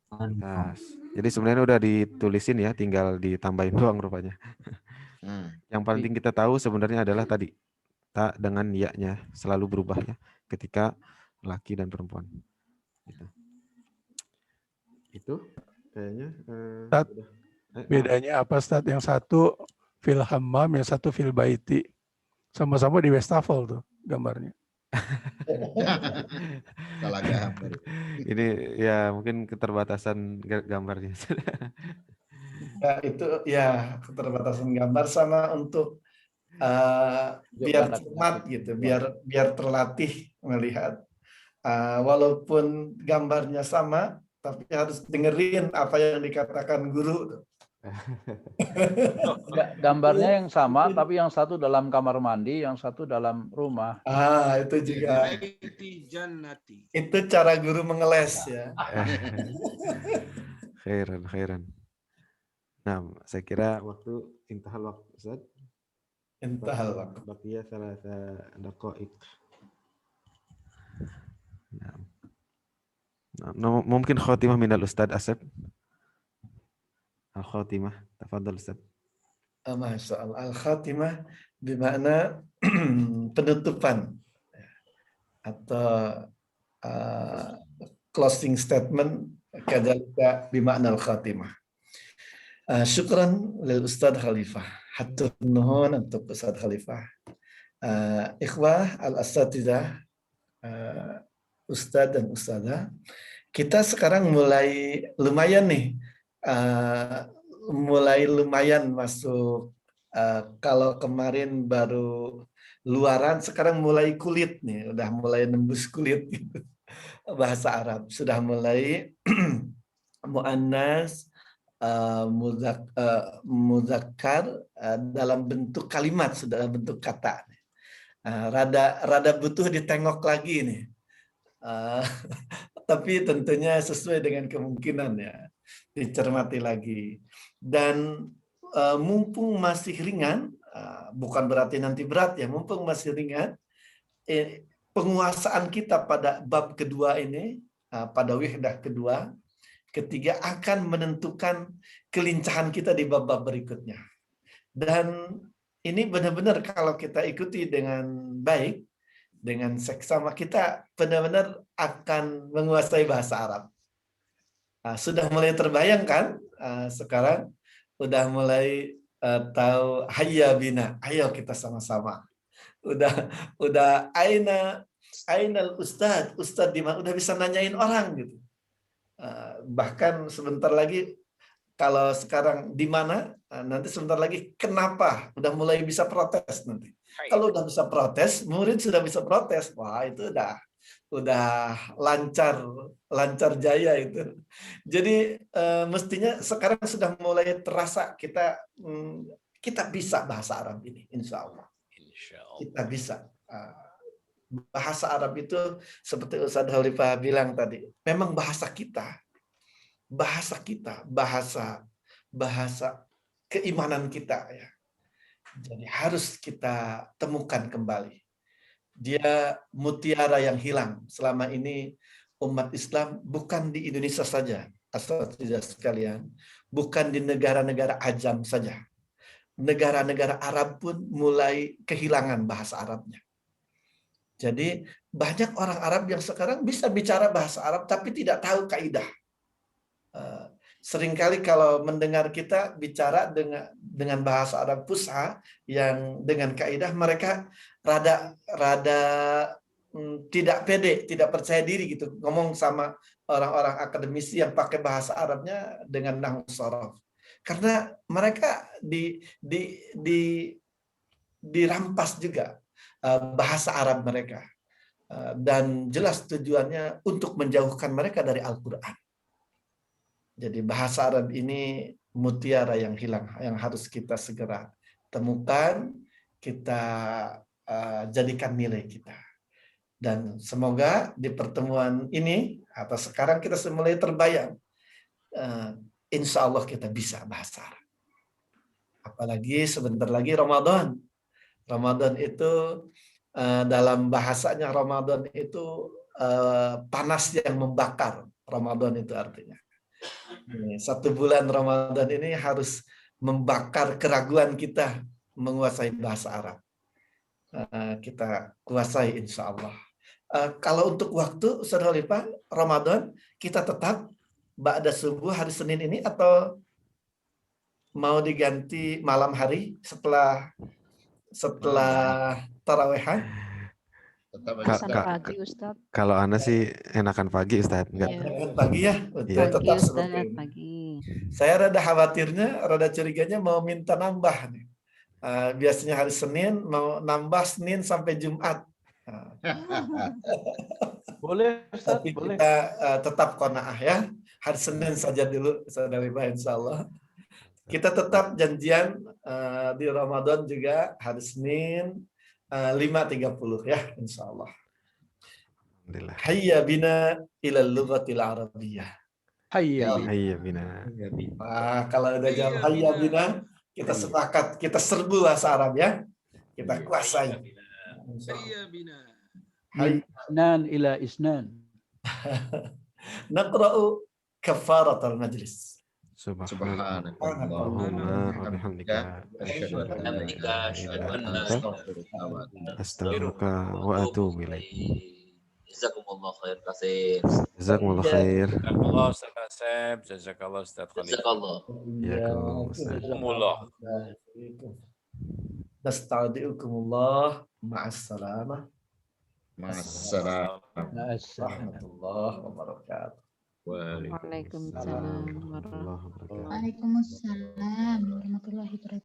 Jadi sebenarnya udah ditulisin ya, tinggal ditambahin doang rupanya. Yang paling kita tahu sebenarnya adalah tadi ta dengan ya-nya selalu berubah ya ketika laki dan perempuan. Itu kayaknya. Bedanya apa Ustaz? Yang satu fil hammam, yang satu fil baiti. Sama-sama di wastafel tuh gambarnya. Salah gambar. Ini ya mungkin keterbatasan gambarnya. Ya, itu ya keterbatasan gambar sama untuk biar cermat gitu, biar terlatih melihat. Walaupun gambarnya sama, tapi harus dengerin apa yang dikatakan guru. Gambarnya yang sama, tapi yang satu dalam kamar mandi, yang satu dalam rumah. Itu juga. Itu cara guru mengeles ya. Khairan. Nah, saya kira waktu intahal waktu Ustaz. Intahal waktu. Baqiya 3 daqaiq. Nah. Mungkin khotimah minal Ustad Asep. Al-khotimah, tafadhal Ustad. Masya Allah. Al-khatimah bermakna penutupan atau closing statement, kadzalika bermakna al-khatimah. Syukran lil Ustadz Khalifah. Hatur nuhun untuk Ustadz Khalifah. Ikhwah al-asatidzah, Ustadz dan Ustadzah, kita sekarang mulai lumayan nih, mulai lumayan masuk. Kalau kemarin baru luaran, sekarang mulai kulit nih, udah mulai nembus kulit gitu. Bahasa Arab sudah mulai muannas, muzakkar dalam bentuk kalimat, sudah dalam bentuk kata. Rada butuh ditengok lagi nih. Tapi tentunya sesuai dengan kemungkinan ya, dicermati lagi. Dan mumpung masih ringan, bukan berarti nanti berat ya, mumpung masih ringan, penguasaan kita pada bab kedua ini, pada wihdah kedua, ketiga akan menentukan kelincahan kita di bab-bab berikutnya. Dan ini benar-benar kalau kita ikuti dengan baik, dengan seksama, kita benar-benar akan menguasai bahasa Arab. Sudah mulai terbayangkan sekarang, udah mulai tahu hayya bina, ayo kita sama-sama. Udah ainal ustad di mana, udah bisa nanyain orang gitu. Bahkan sebentar lagi, kalau sekarang di mana, nanti sebentar lagi kenapa, udah mulai bisa protes nanti. Kalau udah bisa protes, murid sudah bisa protes, wah itu udah lancar jaya itu. Jadi mestinya sekarang sudah mulai terasa kita bisa bahasa Arab ini, insya Allah. Kita bisa. Bahasa Arab itu seperti Ustadz Khalifah bilang tadi, memang bahasa kita, bahasa keimanan kita ya. Jadi harus kita temukan kembali. Dia mutiara yang hilang selama ini umat Islam, bukan di Indonesia saja, asatidz sekalian, bukan di negara-negara ajam saja. Negara-negara Arab pun mulai kehilangan bahasa Arabnya. Jadi banyak orang Arab yang sekarang bisa bicara bahasa Arab tapi tidak tahu kaidah. Seringkali kalau mendengar kita bicara dengan bahasa Arab fusha yang dengan kaidah, mereka rada tidak pede, tidak percaya diri gitu ngomong sama orang-orang akademisi yang pakai bahasa Arabnya dengan nahwu shorof. Karena mereka dirampas juga bahasa Arab mereka. Dan jelas tujuannya untuk menjauhkan mereka dari Al-Quran. Jadi bahasa Arab ini mutiara yang hilang, yang harus kita segera temukan, kita jadikan nilai kita. Dan semoga di pertemuan ini, atau sekarang kita mulai terbayang, insya Allah kita bisa bahasa Arab. Apalagi sebentar lagi Ramadan. Ramadan itu dalam bahasanya Ramadan itu panas yang membakar. Ramadan itu artinya. 1 bulan Ramadan ini harus membakar keraguan kita menguasai bahasa Arab. Kita kuasai insya Allah. Kalau untuk waktu, Ustadz Khalifah, Ramadan kita tetap ba'da subuh hari Senin ini atau mau diganti malam hari setelah tarawehan? Pagi, Ustaz. Kalau Ana sih enakan pagi, Ustaz. Enakan pagi ya? Iya. Tetap Ustaz, seperti ini. pagi. Saya rada khawatirnya, rada curiganya mau minta nambah nih. Biasanya hari Senin, mau nambah Senin sampai Jumat. Boleh, Ustaz, tapi boleh. kita tetap qanaah ya. Hari Senin saja dulu, Saudara insya Allah. Kita tetap janjian di Ramadan juga hari Senin 5.30 ya, insya Allah. Hayya bina ilal lughatil arabiyyah. Hayya bina. Kalau ada jawab hayya bina, kita sepakat, kita serbu bahasa Arab ya. Kita kuasai. Hayya bina. Isnan ila isnan. Naqra'u kafaratul majlis. Subhanallahumma wa bihamdika asyhadu an la ilaha illa anta astaghfiruka wa atubu ilaik. Jazakumullah khair kasih. Jazakumullah khair. Jazakallah Ustaz Asep, jazakallah Ustaz Khalid. Jazakallah. Jazakumullah. Nasta'diukumullah ma'assalamah. Ma'assalam. Warahmatullahi wabarakatuh. Waalaikumsalam warahmatullahi wabarakatuh. Waalaikumsalam warahmatullahi wabarakatuh.